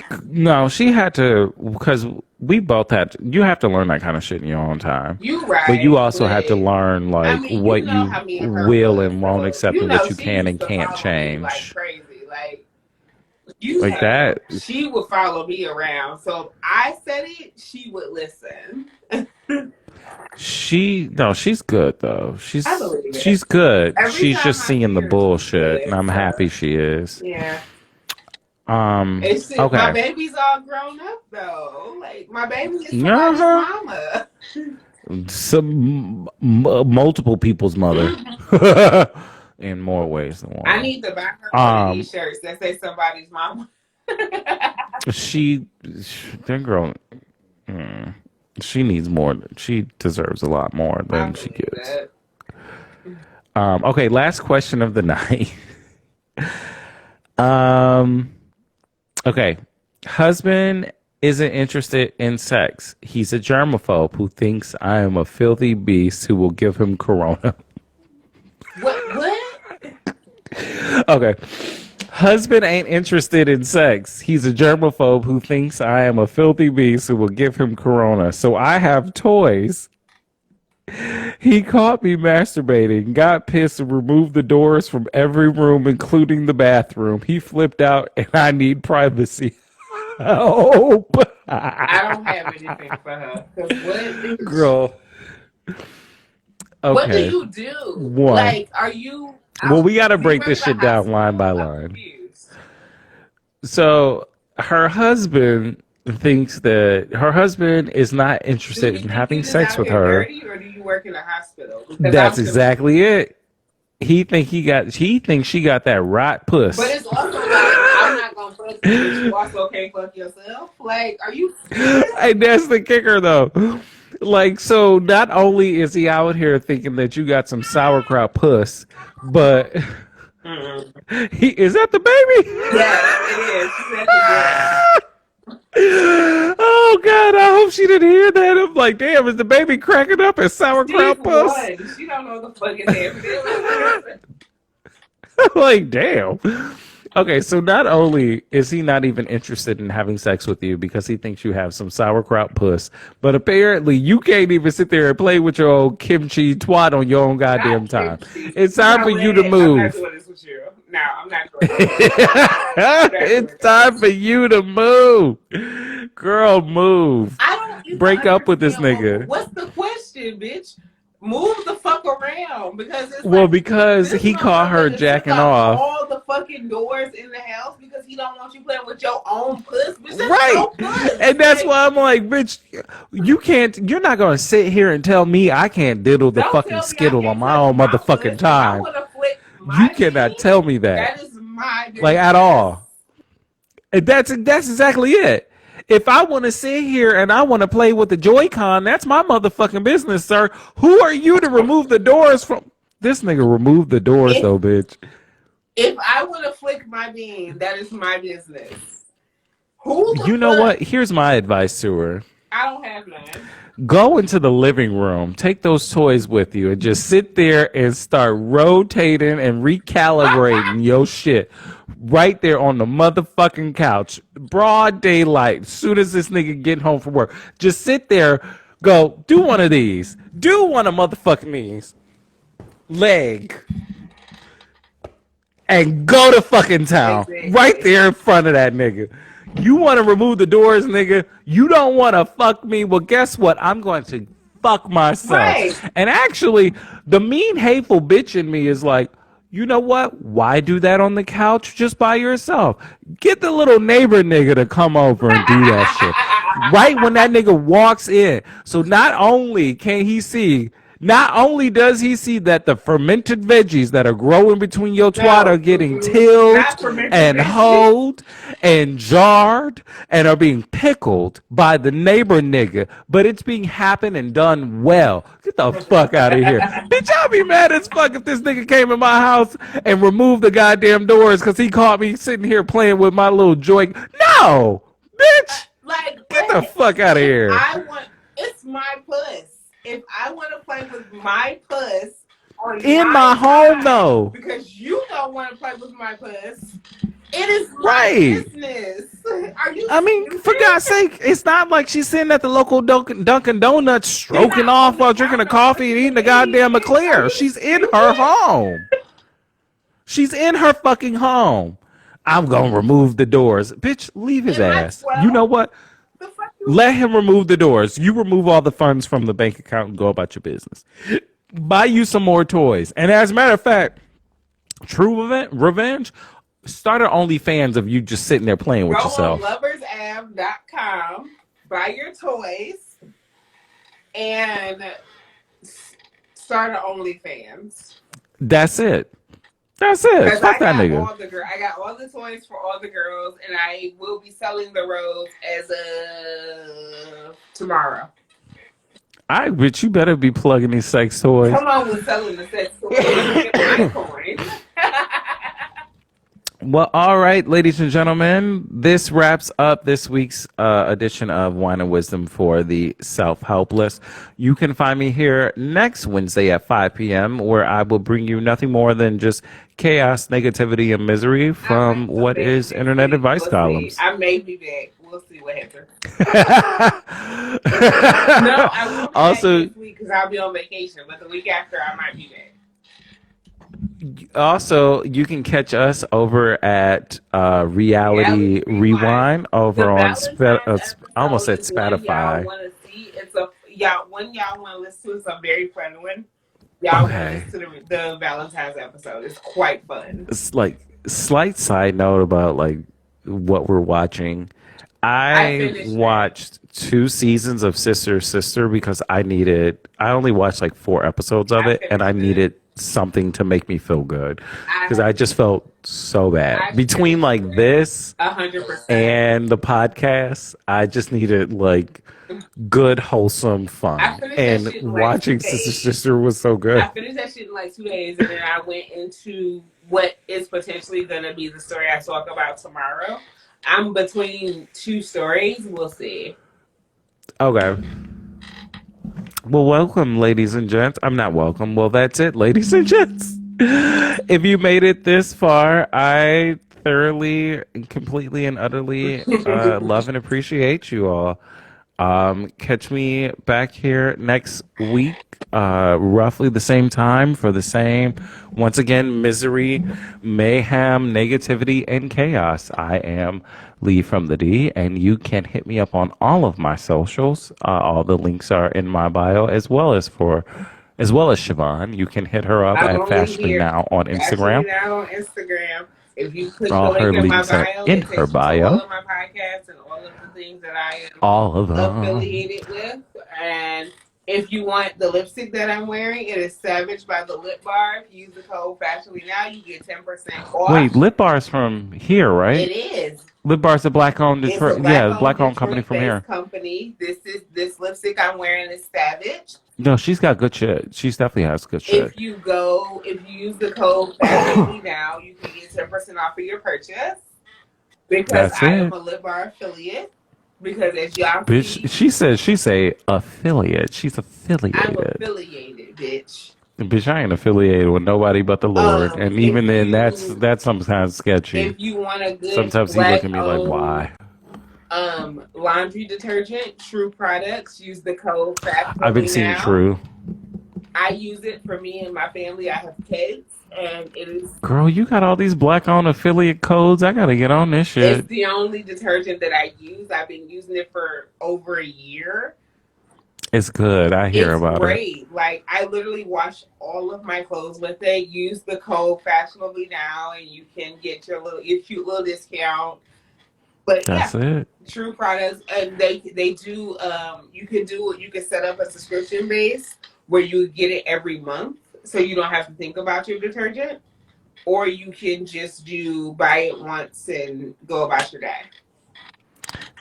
had to, because we both had to, you have to learn that kind of shit in your own time. You right, But you also have to learn like I mean, what you know how me you and her will was, and won't so, accept you and know, what you she can used and to can't follow me change. like crazy. Like you Like know, that. she would follow me around. So if I said it, she would listen. She's good though. I believe it. She's good. Every She's time just I seeing see the her, bullshit, she's and I'm good, happy so. she is. Yeah. It's my Okay. baby's all grown up though. Like my baby is somebody's mama. Some multiple people's mother, in more ways than one. I need to buy her one of these shirts that say somebody's mama. That girl, she needs more. She deserves a lot more than she gets. Okay, last question of the night. Okay, husband isn't interested in sex. He's a germaphobe who thinks I am a filthy beast who will give him corona. What? Okay. Husband ain't interested in sex. He's a germaphobe who thinks I am a filthy beast who will give him corona. So I have toys. He caught me masturbating, got pissed, and removed the doors from every room, including the bathroom. He flipped out, and I need privacy. Help. I don't have anything for her. 'Cause what? Girl. Okay. What do you do? One. Like, are you? Well, we got to break this shit down line by line. So her husband thinks that her husband is not interested in having sex with her. Or do you work in a hospital? That's exactly it. He thinks she got that right puss. But it's also like, I'm not gonna fuck you, but you also can't fuck yourself. Like, are you? And that's the kicker, though. Like, so not only is he out here thinking that you got some sauerkraut puss, but is that the baby? Yes, it is. She said it Oh God, I hope she didn't hear that. I'm like, damn, is the baby cracking up at sauerkraut puss? She don't know the fucking name. Like, damn. Okay, so not only is he not even interested in having sex with you because he thinks you have some sauerkraut puss, but apparently you can't even sit there and play with your old kimchi twat on your own goddamn time. It's time for you to move. I'm not doing this with you. No, I'm not doing this. It's time for you to move. Girl, move. I don't break up with this nigga. What's the question, bitch? Move the fuck around because it's because he caught her jacking off. All the fucking doors in the house because he don't want you playing with your own puss. Bitch, that's right. your puss. And that's why I'm like, bitch, you're not gonna sit here and tell me I can't diddle the fucking skittle on my own motherfucking time. You cannot tell me that. That is my business. Like at all. And that's exactly it. If I want to sit here and I want to play with the Joy-Con, that's my motherfucking business, sir. Who are you to remove the doors from? This nigga removed the doors, though, bitch. If I want to flick my bean, that is my business. Who? You know what? Here's my advice to her. I don't have none. Go into the living room, take those toys with you, and just sit there and start rotating and recalibrating your shit right there on the motherfucking couch. Broad daylight. Soon as this nigga get home from work, just sit there, Go, do one of these. Do one of motherfucking these. Leg. And go to fucking town. Exactly. Right there in front of that nigga. You want to remove the doors, nigga? You don't want to fuck me? Well, guess what? I'm going to fuck myself. Right. And actually, the mean, hateful bitch in me is like, you know what? Why do that on the couch just by yourself? Get the little neighbor nigga to come over and do that shit. Right when that nigga walks in. So not only can he see, not only does he see that the fermented veggies that are growing between your twat are getting tilled and hoed and jarred and are being pickled by the neighbor nigga, but it's being happened and done well. Get the fuck out of here. Bitch, I'll be mad as fuck if this nigga came in my house and removed the goddamn doors because he caught me sitting here playing with my little joint. No, bitch. Like, Get the fuck out of here. It's my puss. If I want to play with my puss on in my home though, because you don't want to play with my puss, it is my right. business. Are you? I mean, for God's sake, it's not like she's sitting at the local Dunkin' Donuts stroking off while drinking a coffee and eating a goddamn eclair. She's in her home. She's in her fucking home. I'm gonna remove the doors, bitch. Leave his ass. You know what? Let him remove the doors. You remove all the funds from the bank account and go about your business. Buy you some more toys. And as a matter of fact, true revenge, start an OnlyFans of you just sitting there playing with yourself. Go on loversav.com, buy your toys, and start an OnlyFans. That's it. That's it. Fuck that nigga. I got all the toys for all the girls, and I will be selling the robes as of tomorrow. All right, bitch, you better be plugging these sex toys. Come on with selling the sex toys. Get my coin. Well, all right, ladies and gentlemen, this wraps up this week's edition of Wine and Wisdom for the Self-Helpless. You can find me here next Wednesday at 5 p.m. where I will bring you nothing more than just chaos, negativity, and misery from what is internet advice columns. I may be back. We'll see what happens. No, I will be also, back this week because I'll be on vacation, but the week after I might be back. Also, you can catch us over at Reality Rewind over on almost at Spotify. One y'all want to listen to, it's a very fun one. Y'all want to listen to the Valentine's episode. It's quite fun. It's like slight side note about like what we're watching. I watched 2 seasons of Sister because I only watched like 4 episodes of it, and I needed something to make me feel good because I just felt so bad between like this 100% and the podcast. I just needed like good wholesome fun, and watching Sister was so good. I finished that shit in like 2 days, and then I went into what is potentially going to be the story I talk about tomorrow. I'm between 2 stories. We'll see. Okay. Well, welcome, ladies and gents. I'm not welcome. Well, that's it, ladies and gents. If you made it this far, I thoroughly, completely, and utterly love and appreciate you all. Catch me back here next week, roughly the same time for the same, once again, misery, mayhem, negativity, and chaos. I am Lee from the D, and you can hit me up on all of my socials. All the links are in my bio, as well as Shavonne. You can hit her up at Fashionly Now on Instagram. Fashionly Now on Instagram. If you click all the her link in my links bio, are in her bio. All of my podcasts and all of the things that I am affiliated with. And if you want the lipstick that I'm wearing, it is Savage by the Lip Bar. If you use the code Fashionly Now, you get 10% off. Wait, Lip Bar's from here, right? It is. Lip Bar's a black-owned Detroit, black-owned company from here. Company. This lipstick I'm wearing is Savage. No, she's got good shit. She definitely has good shit. If you use the code Fashionly Now, you can get 10% off of your purchase. Because I am a Lip Bar affiliate. Because as y'all see, she says she's a affiliate. She's affiliated. I'm affiliated, bitch. Bitch, I ain't affiliated with nobody but the Lord. And even then, that's sometimes sketchy. If you want a good sometimes he look at me like, why? Laundry detergent, True Products. Use the code I've been FASTFully seeing now. True. I use it for me and my family. I have kids, and Girl, you got all these black-owned affiliate codes. I gotta get on this it's shit. the only detergent that I use. I've been using it for over a year. It's good. I hear It's about it. great. Like, I literally wash all of my clothes with it. Use the code fashionably now, and you can get your cute little discount. But yeah, That's it. True Products, and they do. You can set up a subscription base where you get it every month, so you don't have to think about your detergent, or you can just do buy it once and go about your day.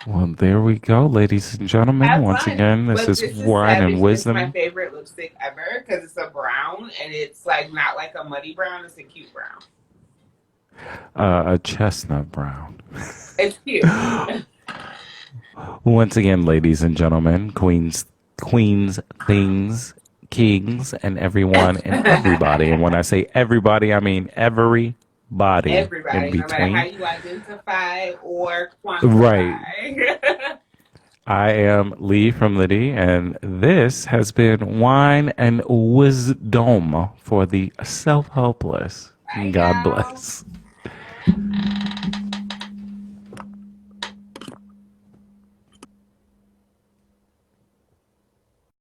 Well, there we go, ladies and gentlemen. Have Once fun. again, this But is this is Wine and Savage. It's my Wisdom. favorite lipstick ever because it's a brown and it's like not like a muddy brown. It's a cute brown. A chestnut brown. It's cute. Once again, ladies and gentlemen, queens, things, kings, and everyone and everybody. And when I say everybody, I mean everybody in Everybody, no matter how between. you identify or quantify. Right. I am Lee from the D, and this has been Wine and Wisdom for the Self-Helpless. Bye, God y'all. bless.